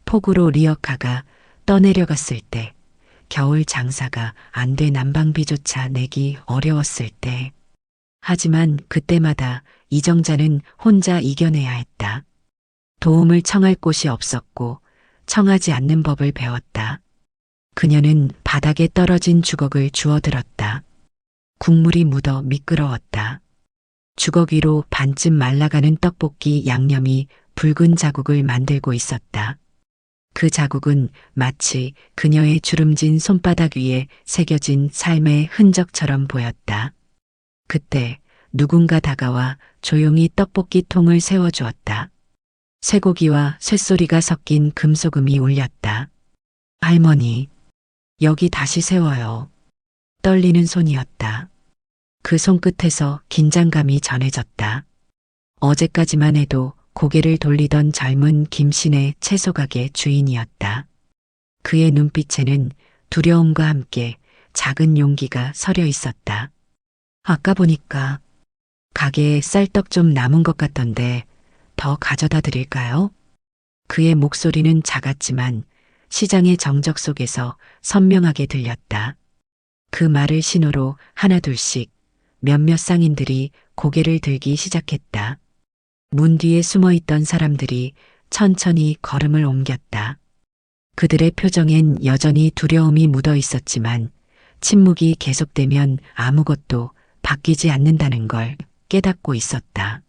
폭우로 리어카가 떠내려갔을 때, 겨울 장사가 안 돼 난방비조차 내기 어려웠을 때. 하지만 그때마다 이정자는 혼자 이겨내야 했다. 도움을 청할 곳이 없었고 청하지 않는 법을 배웠다. 그녀는 바닥에 떨어진 주걱을 주워들었다. 국물이 묻어 미끄러웠다. 주걱 위로 반쯤 말라가는 떡볶이 양념이 붉은 자국을 만들고 있었다. 그 자국은 마치 그녀의 주름진 손바닥 위에 새겨진 삶의 흔적처럼 보였다. 그때 누군가 다가와 조용히 떡볶이 통을 세워주었다. 쇠고기와 쇳소리가 섞인 금소금이 울렸다. 할머니, 여기 다시 세워요. 떨리는 손이었다. 그 손끝에서 긴장감이 전해졌다. 어제까지만 해도 고개를 돌리던 젊은 김신의 채소가게 주인이었다. 그의 눈빛에는 두려움과 함께 작은 용기가 서려 있었다. 아까 보니까 가게에 쌀떡 좀 남은 것 같던데 더 가져다 드릴까요? 그의 목소리는 작았지만 시장의 정적 속에서 선명하게 들렸다. 그 말을 신호로 하나둘씩 몇몇 상인들이 고개를 들기 시작했다. 문 뒤에 숨어있던 사람들이 천천히 걸음을 옮겼다. 그들의 표정엔 여전히 두려움이 묻어 있었지만 침묵이 계속되면 아무것도 바뀌지 않는다는 걸 깨닫고 있었다.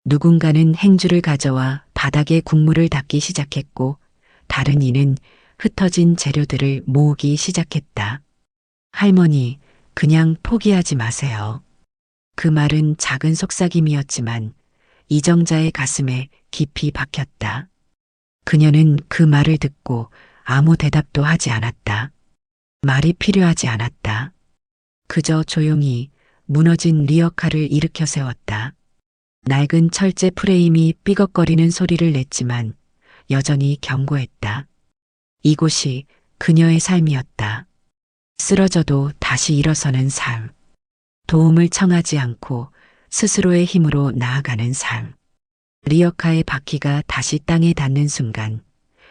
누군가는 행주를 가져와 바닥에 국물을 닦기 시작했고 다른 이는 흩어진 재료들을 모으기 시작했다. 할머니, 그냥 포기하지 마세요. 그 말은 작은 속삭임이었지만 이정자의 가슴에 깊이 박혔다. 그녀는 그 말을 듣고 아무 대답도 하지 않았다. 말이 필요하지 않았다. 그저 조용히 무너진 리어카를 일으켜 세웠다. 낡은 철제 프레임이 삐걱거리는 소리를 냈지만 여전히 견고했다. 이곳이 그녀의 삶이었다. 쓰러져도 다시 일어서는 삶. 도움을 청하지 않고 스스로의 힘으로 나아가는 삶. 리어카의 바퀴가 다시 땅에 닿는 순간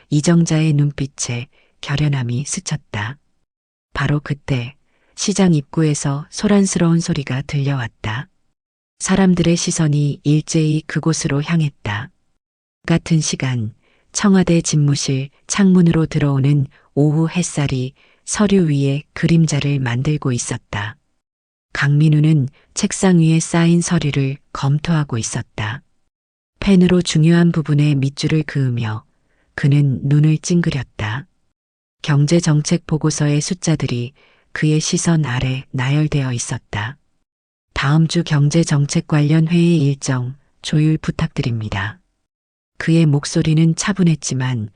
이정자의 눈빛에 결연함이 스쳤다. 바로 그때 시장 입구에서 소란스러운 소리가 들려왔다. 사람들의 시선이 일제히 그곳으로 향했다. 같은 시간 청와대 집무실 창문으로 들어오는 오후 햇살이 서류 위에 그림자를 만들고 있었다. 강민우는 책상 위에 쌓인 서류를 검토하고 있었다. 펜으로 중요한 부분에 밑줄을 그으며 그는 눈을 찡그렸다. 경제정책 보고서의 숫자들이 그의 시선 아래 나열되어 있었다. 다음 주 경제정책 관련 회의 일정 조율 부탁드립니다. 그의 목소리는 차분했지만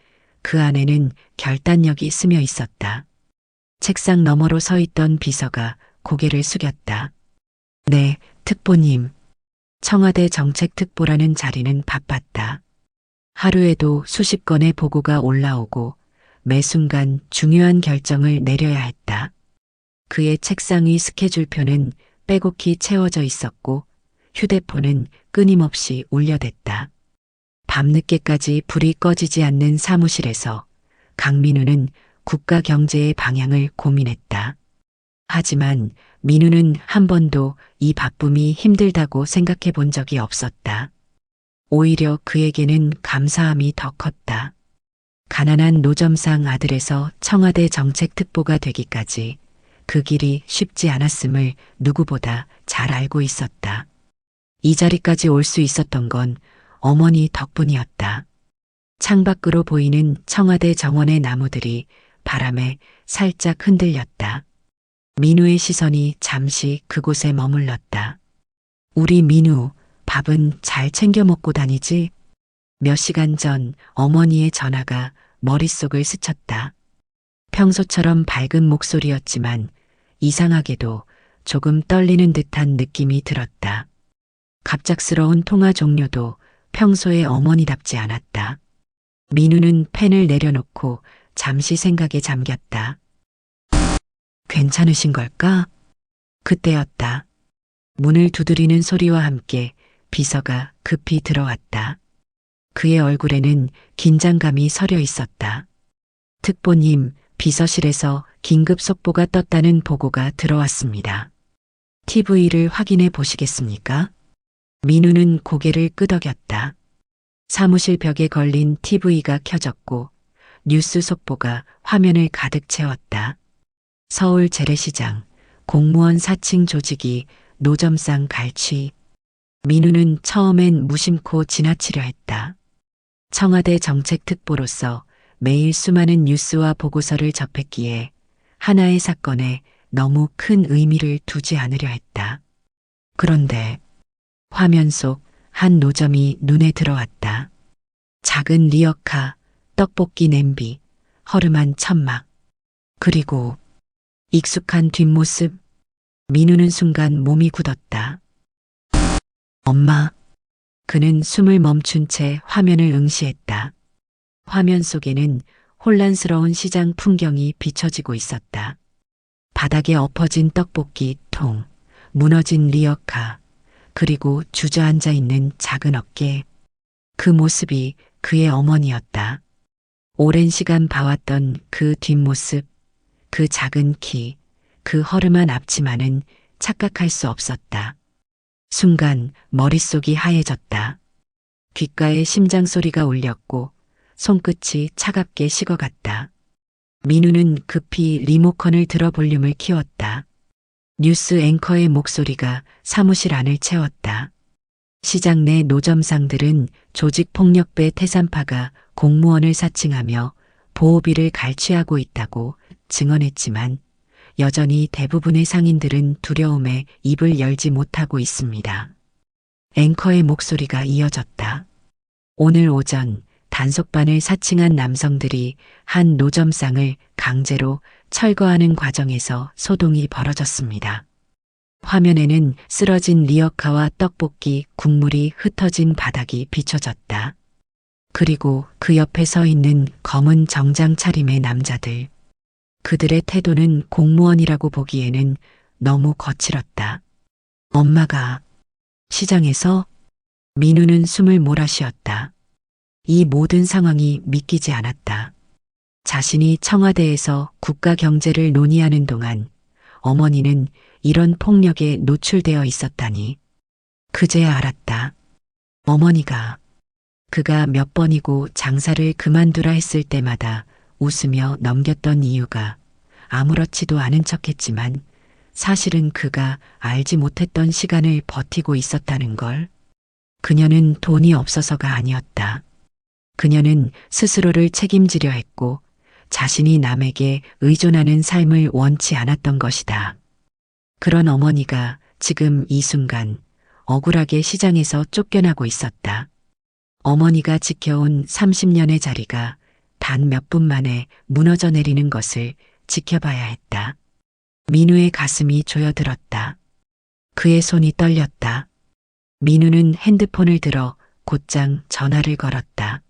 그 안에는 결단력이 스며 있었다. 책상 너머로 서 있던 비서가 고개를 숙였다. 네, 특보님. 청와대 정책특보라는 자리는 바빴다. 하루에도 수십 건의 보고가 올라오고 매 순간 중요한 결정을 내려야 했다. 그의 책상 위 스케줄표는 빼곡히 채워져 있었고 휴대폰은 끊임없이 울려댔다. 밤늦게까지 불이 꺼지지 않는 사무실에서 강민우는 국가 경제의 방향을 고민했다. 하지만 민우는 한 번도 이 바쁨이 힘들다고 생각해 본 적이 없었다. 오히려 그에게는 감사함이 더 컸다. 가난한 노점상 아들에서 청와대 정책특보가 되기까지 그 길이 쉽지 않았음을 누구보다 잘 알고 있었다. 이 자리까지 올 수 있었던 건 어머니 덕분이었다. 창밖으로 보이는 청와대 정원의 나무들이 바람에 살짝 흔들렸다. 민우의 시선이 잠시 그곳에 머물렀다. 우리 민우, 밥은 잘 챙겨 먹고 다니지? 몇 시간 전 어머니의 전화가 머릿속을 스쳤다. 평소처럼 밝은 목소리였지만 이상하게도 조금 떨리는 듯한 느낌이 들었다. 갑작스러운 통화 종료도 평소의 어머니답지 않았다. 민우는 펜을 내려놓고 잠시 생각에 잠겼다. 괜찮으신 걸까? 그때였다. 문을 두드리는 소리와 함께 비서가 급히 들어왔다. 그의 얼굴에는 긴장감이 서려 있었다. 특보님, 비서실에서 긴급 속보가 떴다는 보고가 들어왔습니다. TV를 확인해 보시겠습니까? 민우는 고개를 끄덕였다. 사무실 벽에 걸린 TV가 켜졌고 뉴스 속보가 화면을 가득 채웠다. 서울 재래시장, 공무원 사칭 조직이 노점상 갈취. 민우는 처음엔 무심코 지나치려 했다. 청와대 정책특보로서 매일 수많은 뉴스와 보고서를 접했기에 하나의 사건에 너무 큰 의미를 두지 않으려 했다. 그런데 화면 속 한 노점이 눈에 들어왔다. 작은 리어카, 떡볶이 냄비, 허름한 천막, 그리고 익숙한 뒷모습. 민우는 순간 몸이 굳었다. 엄마. 그는 숨을 멈춘 채 화면을 응시했다. 화면 속에는 혼란스러운 시장 풍경이 비춰지고 있었다. 바닥에 엎어진 떡볶이 통, 무너진 리어카, 그리고 주저앉아 있는 작은 어깨. 그 모습이 그의 어머니였다. 오랜 시간 봐왔던 그 뒷모습, 그 작은 키, 그 허름한 앞치마는 착각할 수 없었다. 순간 머릿속이 하얘졌다. 귓가에 심장 소리가 울렸고 손끝이 차갑게 식어갔다. 민우는 급히 리모컨을 들어 볼륨을 키웠다. 뉴스 앵커의 목소리가 사무실 안을 채웠다. 시장 내 노점상들은 조직폭력배 태산파가 공무원을 사칭하며 보호비를 갈취하고 있다고 증언했지만 여전히 대부분의 상인들은 두려움에 입을 열지 못하고 있습니다. 앵커의 목소리가 이어졌다. 오늘 오전 단속반을 사칭한 남성들이 한 노점상을 강제로 철거하는 과정에서 소동이 벌어졌습니다. 화면에는 쓰러진 리어카와 떡볶이 국물이 흩어진 바닥이 비춰졌다. 그리고 그 옆에 서 있는 검은 정장 차림의 남자들. 그들의 태도는 공무원이라고 보기에는 너무 거칠었다. 엄마가 시장에서? 민우는 숨을 몰아쉬었다. 이 모든 상황이 믿기지 않았다. 자신이 청와대에서 국가 경제를 논의하는 동안 어머니는 이런 폭력에 노출되어 있었다니. 그제야 알았다. 어머니가 그가 몇 번이고 장사를 그만두라 했을 때마다 웃으며 넘겼던 이유가 아무렇지도 않은 척했지만 사실은 그가 알지 못했던 시간을 버티고 있었다는 걸. 그녀는 돈이 없어서가 아니었다. 그녀는 스스로를 책임지려 했고 자신이 남에게 의존하는 삶을 원치 않았던 것이다. 그런 어머니가 지금 이 순간 억울하게 시장에서 쫓겨나고 있었다. 어머니가 지켜온 30년의 자리가 단 몇 분 만에 무너져 내리는 것을 지켜봐야 했다. 민우의 가슴이 조여들었다. 그의 손이 떨렸다. 민우는 핸드폰을 들어 곧장 전화를 걸었다.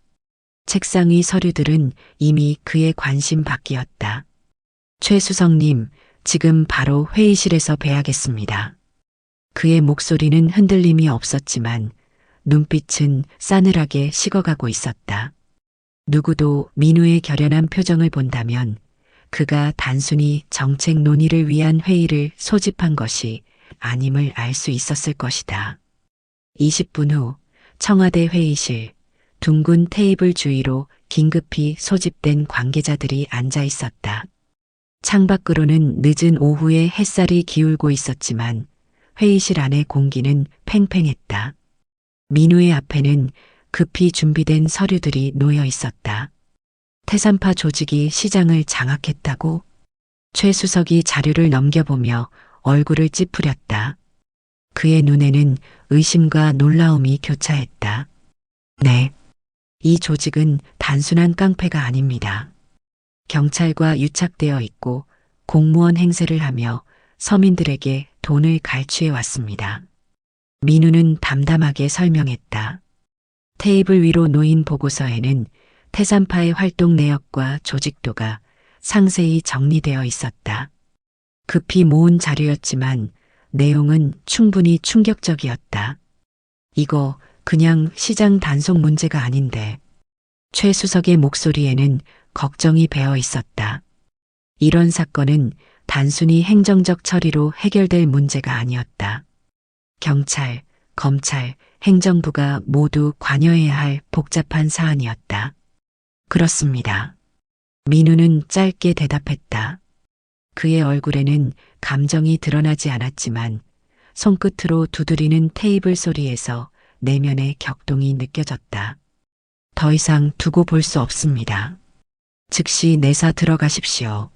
책상 위 서류들은 이미 그의 관심 밖이었다. 최수성님, 지금 바로 회의실에서 뵈야겠습니다. 그의 목소리는 흔들림이 없었지만 눈빛은 싸늘하게 식어가고 있었다. 누구도 민우의 결연한 표정을 본다면 그가 단순히 정책 논의를 위한 회의를 소집한 것이 아님을 알 수 있었을 것이다. 20분 후 청와대 회의실, 둥근 테이블 주위로 긴급히 소집된 관계자들이 앉아 있었다. 창밖으로는 늦은 오후에 햇살이 기울고 있었지만 회의실 안의 공기는 팽팽했다. 민우의 앞에는 급히 준비된 서류들이 놓여 있었다. 태산파 조직이 시장을 장악했다고? 최 수석이 자료를 넘겨보며 얼굴을 찌푸렸다. 그의 눈에는 의심과 놀라움이 교차했다. 네. 이 조직은 단순한 깡패가 아닙니다. 경찰과 유착되어 있고 공무원 행세를 하며 서민들에게 돈을 갈취해 왔습니다. 민우는 담담하게 설명했다. 테이블 위로 놓인 보고서에는 태산파의 활동 내역과 조직도가 상세히 정리되어 있었다. 급히 모은 자료였지만 내용은 충분히 충격적이었다. 이거 그냥 시장 단속 문제가 아닌데. 최 수석의 목소리에는 걱정이 배어 있었다. 이런 사건은 단순히 행정적 처리로 해결될 문제가 아니었다. 경찰, 검찰, 행정부가 모두 관여해야 할 복잡한 사안이었다. 그렇습니다. 민우는 짧게 대답했다. 그의 얼굴에는 감정이 드러나지 않았지만 손끝으로 두드리는 테이블 소리에서 내면의 격동이 느껴졌다. 더 이상 두고 볼 수 없습니다. 즉시 내사 들어가십시오.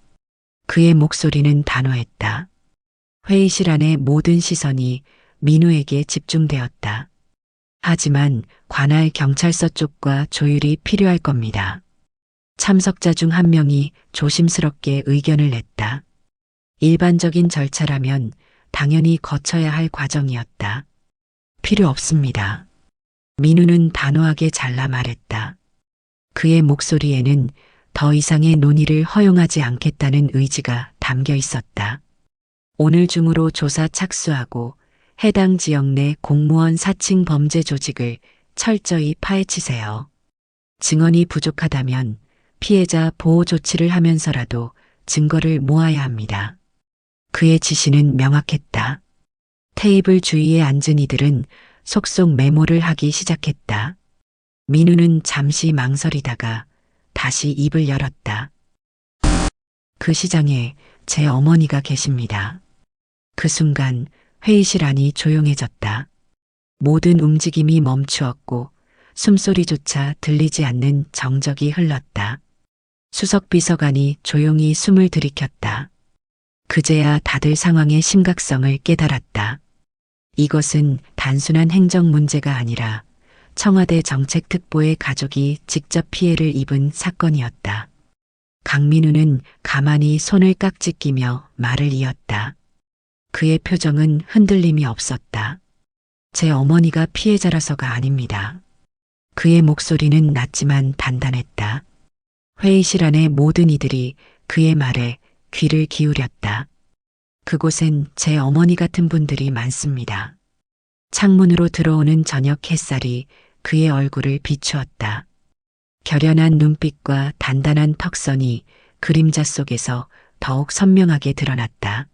그의 목소리는 단호했다. 회의실 안의 모든 시선이 민우에게 집중되었다. 하지만 관할 경찰서 쪽과 조율이 필요할 겁니다. 참석자 중 한 명이 조심스럽게 의견을 냈다. 일반적인 절차라면 당연히 거쳐야 할 과정이었다. 필요 없습니다. 민우는 단호하게 잘라 말했다. 그의 목소리에는 더 이상의 논의를 허용하지 않겠다는 의지가 담겨 있었다. 오늘 중으로 조사 착수하고 해당 지역 내 공무원 사칭 범죄 조직을 철저히 파헤치세요. 증언이 부족하다면 피해자 보호 조치를 하면서라도 증거를 모아야 합니다. 그의 지시는 명확했다. 테이블 주위에 앉은 이들은 속속 메모를 하기 시작했다. 민우는 잠시 망설이다가 다시 입을 열었다. 그 시장에 제 어머니가 계십니다. 그 순간 회의실 안이 조용해졌다. 모든 움직임이 멈추었고 숨소리조차 들리지 않는 정적이 흘렀다. 수석 비서관이 조용히 숨을 들이켰다. 그제야 다들 상황의 심각성을 깨달았다. 이것은 단순한 행정 문제가 아니라 청와대 정책특보의 가족이 직접 피해를 입은 사건이었다. 강민우는 가만히 손을 깍지 끼며 말을 이었다. 그의 표정은 흔들림이 없었다. 제 어머니가 피해자라서가 아닙니다. 그의 목소리는 낮지만 단단했다. 회의실 안의 모든 이들이 그의 말에 귀를 기울였다. 그곳엔 제 어머니 같은 분들이 많습니다. 창문으로 들어오는 저녁 햇살이 그의 얼굴을 비추었다. 결연한 눈빛과 단단한 턱선이 그림자 속에서 더욱 선명하게 드러났다.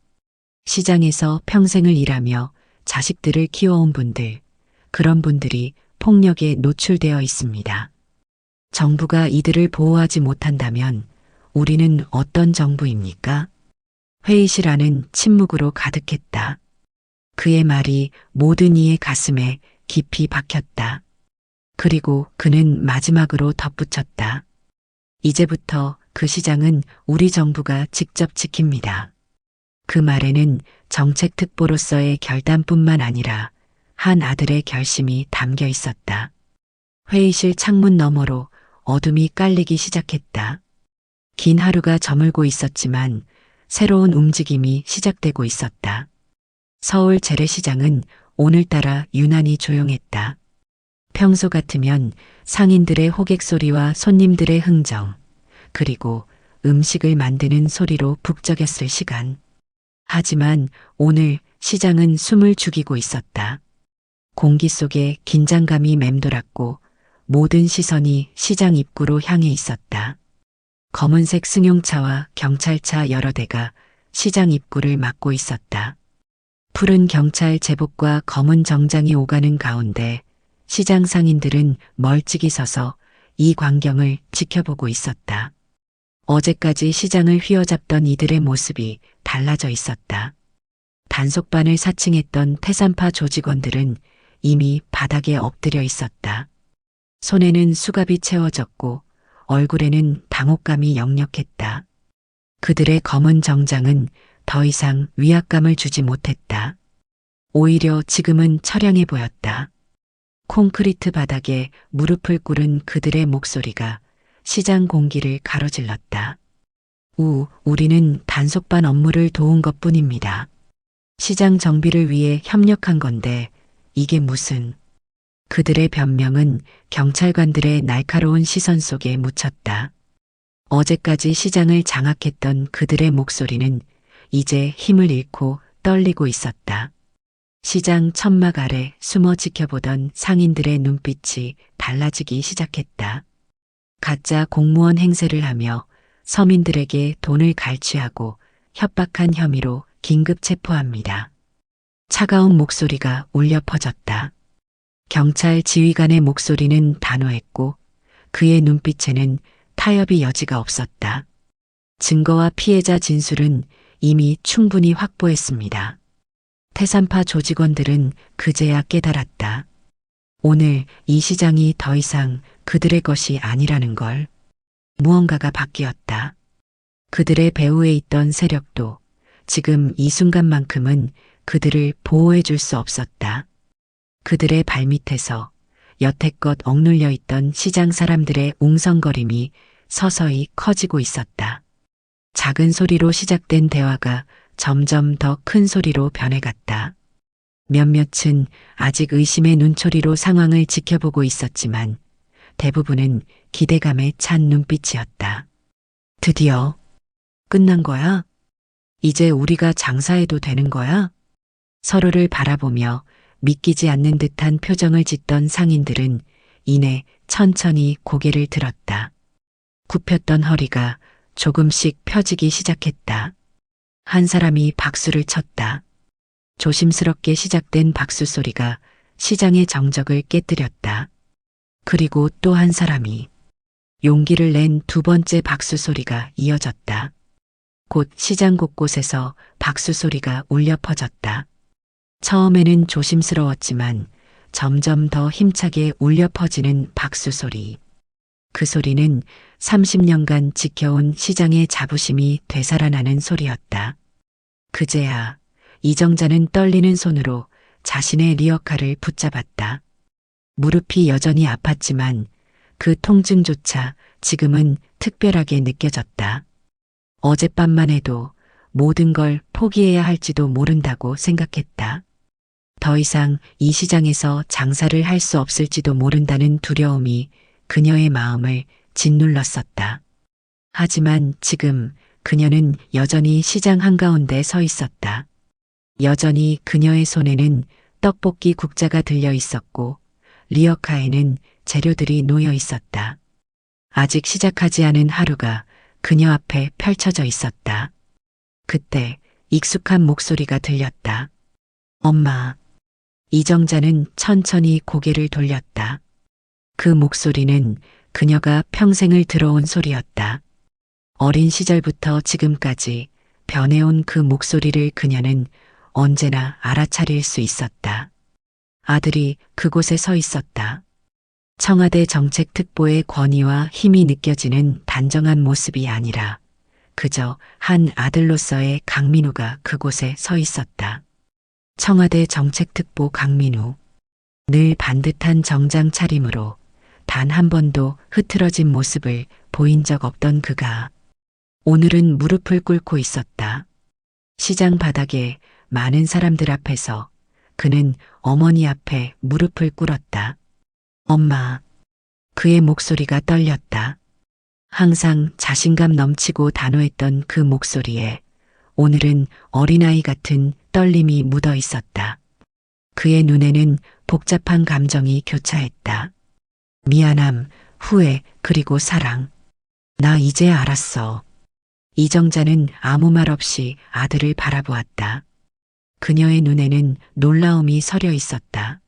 시장에서 평생을 일하며 자식들을 키워온 분들, 그런 분들이 폭력에 노출되어 있습니다. 정부가 이들을 보호하지 못한다면 우리는 어떤 정부입니까? 회의실 안은 침묵으로 가득했다. 그의 말이 모든 이의 가슴에 깊이 박혔다. 그리고 그는 마지막으로 덧붙였다. 이제부터 그 시장은 우리 정부가 직접 지킵니다. 그 말에는 정책특보로서의 결단뿐만 아니라 한 아들의 결심이 담겨 있었다. 회의실 창문 너머로 어둠이 깔리기 시작했다. 긴 하루가 저물고 있었지만 새로운 움직임이 시작되고 있었다. 서울 재래시장은 오늘따라 유난히 조용했다. 평소 같으면 상인들의 호객 소리와 손님들의 흥정, 그리고 음식을 만드는 소리로 북적였을 시간. 하지만 오늘 시장은 숨을 죽이고 있었다. 공기 속에 긴장감이 맴돌았고 모든 시선이 시장 입구로 향해 있었다. 검은색 승용차와 경찰차 여러 대가 시장 입구를 막고 있었다. 푸른 경찰 제복과 검은 정장이 오가는 가운데 시장 상인들은 멀찍이 서서 이 광경을 지켜보고 있었다. 어제까지 시장을 휘어잡던 이들의 모습이 달라져 있었다. 단속반을 사칭했던 태산파 조직원들은 이미 바닥에 엎드려 있었다. 손에는 수갑이 채워졌고 얼굴에는 당혹감이 역력했다. 그들의 검은 정장은 더 이상 위압감을 주지 못했다. 오히려 지금은 처량해 보였다. 콘크리트 바닥에 무릎을 꿇은 그들의 목소리가 시장 공기를 가로질렀다. 우리는 단속반 업무를 도운 것뿐입니다. 시장 정비를 위해 협력한 건데 이게 무슨... 그들의 변명은 경찰관들의 날카로운 시선 속에 묻혔다. 어제까지 시장을 장악했던 그들의 목소리는 이제 힘을 잃고 떨리고 있었다. 시장 천막 아래 숨어 지켜보던 상인들의 눈빛이 달라지기 시작했다. 가짜 공무원 행세를 하며 서민들에게 돈을 갈취하고 협박한 혐의로 긴급 체포합니다. 차가운 목소리가 울려 퍼졌다. 경찰 지휘관의 목소리는 단호했고 그의 눈빛에는 타협의 여지가 없었다. 증거와 피해자 진술은 이미 충분히 확보했습니다. 태산파 조직원들은 그제야 깨달았다. 오늘 이 시장이 더 이상 그들의 것이 아니라는 걸. 무언가가 바뀌었다. 그들의 배후에 있던 세력도 지금 이 순간만큼은 그들을 보호해 줄 수 없었다. 그들의 발밑에서 여태껏 억눌려 있던 시장 사람들의 웅성거림이 서서히 커지고 있었다. 작은 소리로 시작된 대화가 점점 더 큰 소리로 변해갔다. 몇몇은 아직 의심의 눈초리로 상황을 지켜보고 있었지만 대부분은 기대감에 찬 눈빛이었다. 드디어 끝난 거야? 이제 우리가 장사해도 되는 거야? 서로를 바라보며 믿기지 않는 듯한 표정을 짓던 상인들은 이내 천천히 고개를 들었다. 굽혔던 허리가 조금씩 펴지기 시작했다. 한 사람이 박수를 쳤다. 조심스럽게 시작된 박수 소리가 시장의 정적을 깨뜨렸다. 그리고 또 한 사람이 용기를 낸 두 번째 박수 소리가 이어졌다. 곧 시장 곳곳에서 박수 소리가 울려 퍼졌다. 처음에는 조심스러웠지만 점점 더 힘차게 울려 퍼지는 박수 소리. 그 소리는 30년간 지켜온 시장의 자부심이 되살아나는 소리였다. 그제야 이정자는 떨리는 손으로 자신의 리어카를 붙잡았다. 무릎이 여전히 아팠지만 그 통증조차 지금은 특별하게 느껴졌다. 어젯밤만 해도 모든 걸 포기해야 할지도 모른다고 생각했다. 더 이상 이 시장에서 장사를 할 수 없을지도 모른다는 두려움이 그녀의 마음을 짓눌렀었다. 하지만 지금 그녀는 여전히 시장 한가운데 서 있었다. 여전히 그녀의 손에는 떡볶이 국자가 들려 있었고 리어카에는 재료들이 놓여 있었다. 아직 시작하지 않은 하루가 그녀 앞에 펼쳐져 있었다. 그때 익숙한 목소리가 들렸다. 엄마. 이정자는 천천히 고개를 돌렸다. 그 목소리는 그녀가 평생을 들어온 소리였다. 어린 시절부터 지금까지 변해온 그 목소리를 그녀는 언제나 알아차릴 수 있었다. 아들이 그곳에 서 있었다. 청와대 정책특보의 권위와 힘이 느껴지는 단정한 모습이 아니라 그저 한 아들로서의 강민우가 그곳에 서 있었다. 청와대 정책특보 강민우. 늘 반듯한 정장 차림으로 단 한 번도 흐트러진 모습을 보인 적 없던 그가 오늘은 무릎을 꿇고 있었다. 시장 바닥에 많은 사람들 앞에서 그는 어머니 앞에 무릎을 꿇었다. 엄마. 그의 목소리가 떨렸다. 항상 자신감 넘치고 단호했던 그 목소리에 오늘은 어린아이 같은 떨림이 묻어 있었다. 그의 눈에는 복잡한 감정이 교차했다. 미안함, 후회, 그리고 사랑. 나 이제 알았어. 이정자는 아무 말 없이 아들을 바라보았다. 그녀의 눈에는 놀라움이 서려 있었다.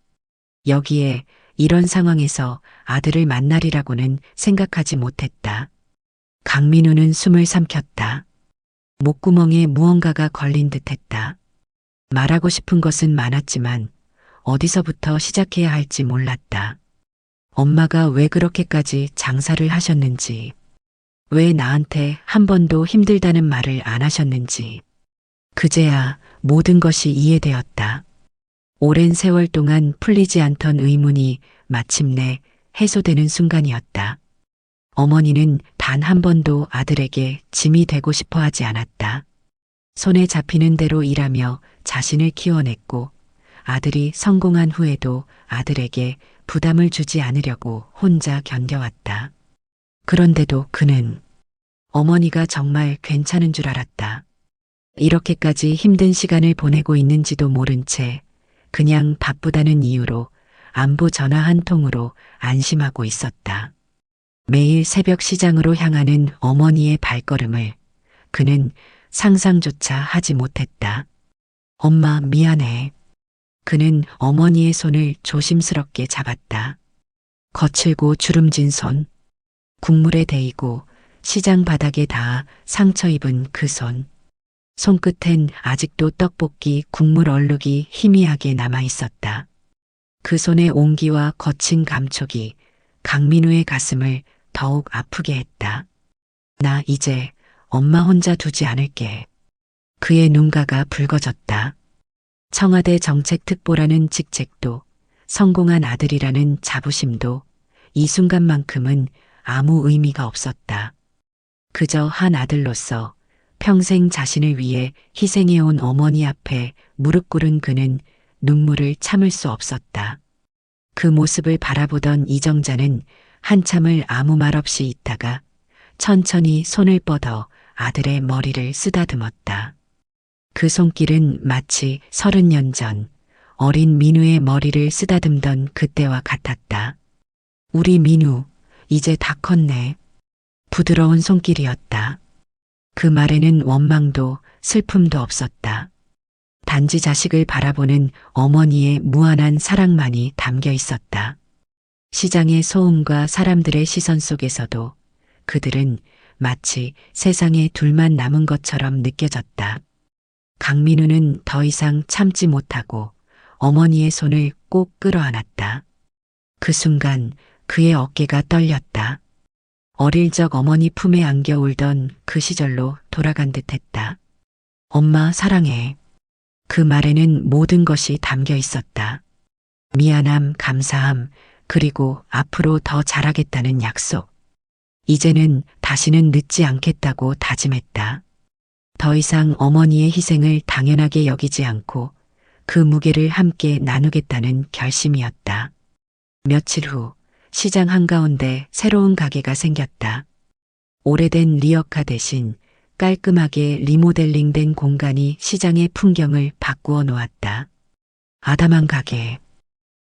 여기에 이런 상황에서 아들을 만나리라고는 생각하지 못했다. 강민우는 숨을 삼켰다. 목구멍에 무언가가 걸린 듯했다. 말하고 싶은 것은 많았지만 어디서부터 시작해야 할지 몰랐다. 엄마가 왜 그렇게까지 장사를 하셨는지, 왜 나한테 한 번도 힘들다는 말을 안 하셨는지, 그제야 모든 것이 이해되었다. 오랜 세월 동안 풀리지 않던 의문이 마침내 해소되는 순간이었다. 어머니는 단 한 번도 아들에게 짐이 되고 싶어 하지 않았다. 손에 잡히는 대로 일하며 자신을 키워냈고 아들이 성공한 후에도 아들에게 부담을 주지 않으려고 혼자 견뎌왔다. 그런데도 그는 어머니가 정말 괜찮은 줄 알았다. 이렇게까지 힘든 시간을 보내고 있는지도 모른 채 그냥 바쁘다는 이유로 안부 전화 한 통으로 안심하고 있었다. 매일 새벽 시장으로 향하는 어머니의 발걸음을 그는 상상조차 하지 못했다. 엄마 미안해. 그는 어머니의 손을 조심스럽게 잡았다. 거칠고 주름진 손, 국물에 데이고 시장 바닥에 닿아 상처 입은 그 손. 손끝엔 아직도 떡볶이 국물 얼룩이 희미하게 남아 있었다. 그 손의 온기와 거친 감촉이 강민우의 가슴을 더욱 아프게 했다. 나 이제 엄마 혼자 두지 않을게. 그의 눈가가 붉어졌다. 청와대 정책특보라는 직책도 성공한 아들이라는 자부심도 이 순간만큼은 아무 의미가 없었다. 그저 한 아들로서 평생 자신을 위해 희생해온 어머니 앞에 무릎 꿇은 그는 눈물을 참을 수 없었다. 그 모습을 바라보던 이정자는 한참을 아무 말 없이 있다가 천천히 손을 뻗어 아들의 머리를 쓰다듬었다. 그 손길은 마치 30년 전 어린 민우의 머리를 쓰다듬던 그때와 같았다. 우리 민우, 이제 다 컸네. 부드러운 손길이었다. 그 말에는 원망도 슬픔도 없었다. 단지 자식을 바라보는 어머니의 무한한 사랑만이 담겨 있었다. 시장의 소음과 사람들의 시선 속에서도 그들은 마치 세상에 둘만 남은 것처럼 느껴졌다. 강민우는 더 이상 참지 못하고 어머니의 손을 꼭 끌어안았다. 그 순간 그의 어깨가 떨렸다. 어릴 적 어머니 품에 안겨 울던 그 시절로 돌아간 듯했다. 엄마 사랑해. 그 말에는 모든 것이 담겨 있었다. 미안함, 감사함, 그리고 앞으로 더 잘하겠다는 약속. 이제는 다시는 늦지 않겠다고 다짐했다. 더 이상 어머니의 희생을 당연하게 여기지 않고 그 무게를 함께 나누겠다는 결심이었다. 며칠 후 시장 한가운데 새로운 가게가 생겼다. 오래된 리어카 대신 깔끔하게 리모델링된 공간이 시장의 풍경을 바꾸어 놓았다. 아담한 가게.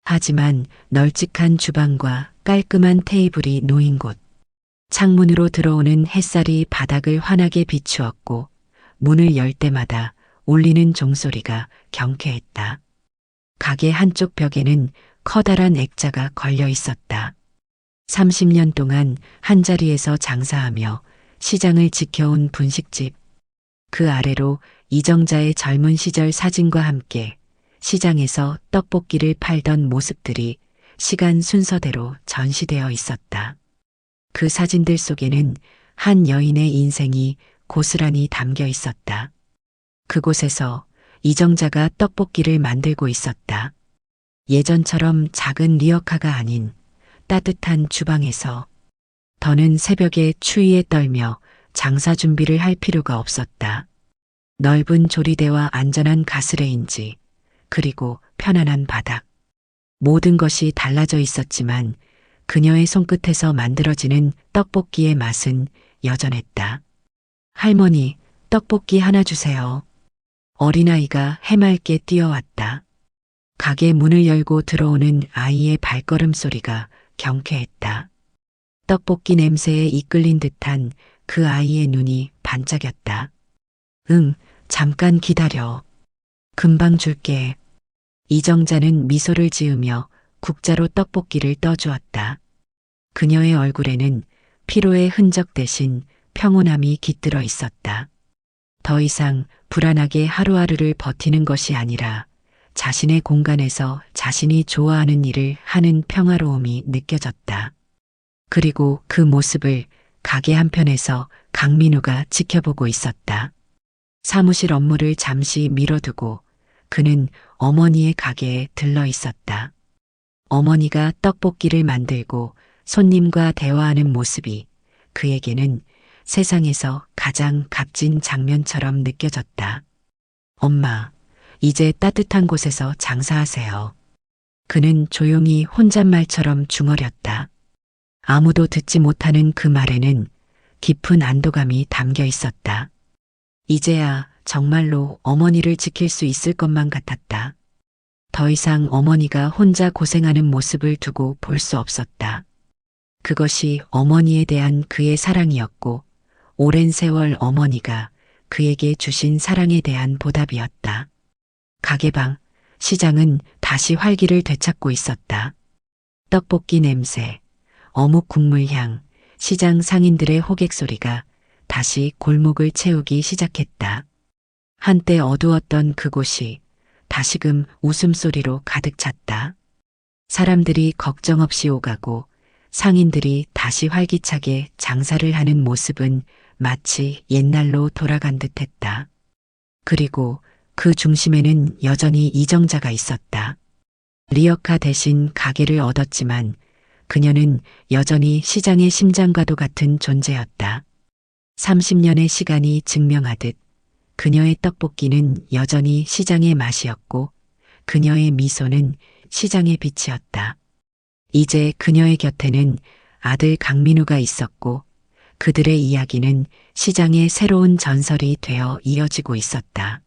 하지만 널찍한 주방과 깔끔한 테이블이 놓인 곳. 창문으로 들어오는 햇살이 바닥을 환하게 비추었고 문을 열 때마다 울리는 종소리가 경쾌했다. 가게 한쪽 벽에는 커다란 액자가 걸려 있었다. 30년 동안 한자리에서 장사하며 시장을 지켜온 분식집. 그 아래로 이정자의 젊은 시절 사진과 함께 시장에서 떡볶이를 팔던 모습들이 시간 순서대로 전시되어 있었다. 그 사진들 속에는 한 여인의 인생이 고스란히 담겨 있었다. 그곳에서 이정자가 떡볶이를 만들고 있었다. 예전처럼 작은 리어카가 아닌 따뜻한 주방에서. 더는 새벽에 추위에 떨며 장사 준비를 할 필요가 없었다. 넓은 조리대와 안전한 가스레인지, 그리고 편안한 바닥. 모든 것이 달라져 있었지만 그녀의 손끝에서 만들어지는 떡볶이의 맛은 여전했다. 할머니, 떡볶이 하나 주세요. 어린아이가 해맑게 뛰어왔다. 가게 문을 열고 들어오는 아이의 발걸음 소리가 경쾌했다. 떡볶이 냄새에 이끌린 듯한 그 아이의 눈이 반짝였다. 응, 잠깐 기다려. 금방 줄게. 이정자는 미소를 지으며 국자로 떡볶이를 떠주었다. 그녀의 얼굴에는 피로의 흔적 대신 평온함이 깃들어 있었다. 더 이상 불안하게 하루하루를 버티는 것이 아니라 자신의 공간에서 자신이 좋아하는 일을 하는 평화로움이 느껴졌다. 그리고 그 모습을 가게 한편에서 강민우가 지켜보고 있었다. 사무실 업무를 잠시 미뤄두고 그는 어머니의 가게에 들러 있었다. 어머니가 떡볶이를 만들고 손님과 대화하는 모습이 그에게는 세상에서 가장 값진 장면처럼 느껴졌다. 엄마, 이제 따뜻한 곳에서 장사하세요. 그는 조용히 혼잣말처럼 중얼였다. 아무도 듣지 못하는 그 말에는 깊은 안도감이 담겨 있었다. 이제야 정말로 어머니를 지킬 수 있을 것만 같았다. 더 이상 어머니가 혼자 고생하는 모습을 두고 볼 수 없었다. 그것이 어머니에 대한 그의 사랑이었고 오랜 세월 어머니가 그에게 주신 사랑에 대한 보답이었다. 가게방, 시장은 다시 활기를 되찾고 있었다. 떡볶이 냄새, 어묵 국물 향, 시장 상인들의 호객 소리가 다시 골목을 채우기 시작했다. 한때 어두웠던 그곳이 다시금 웃음소리로 가득 찼다. 사람들이 걱정 없이 오가고 상인들이 다시 활기차게 장사를 하는 모습은 마치 옛날로 돌아간 듯했다. 그리고 그 중심에는 여전히 이정자가 있었다. 리어카 대신 가게를 얻었지만 그녀는 여전히 시장의 심장과도 같은 존재였다. 30년의 시간이 증명하듯 그녀의 떡볶이는 여전히 시장의 맛이었고 그녀의 미소는 시장의 빛이었다. 이제 그녀의 곁에는 아들 강민우가 있었고 그들의 이야기는 시장의 새로운 전설이 되어 이어지고 있었다.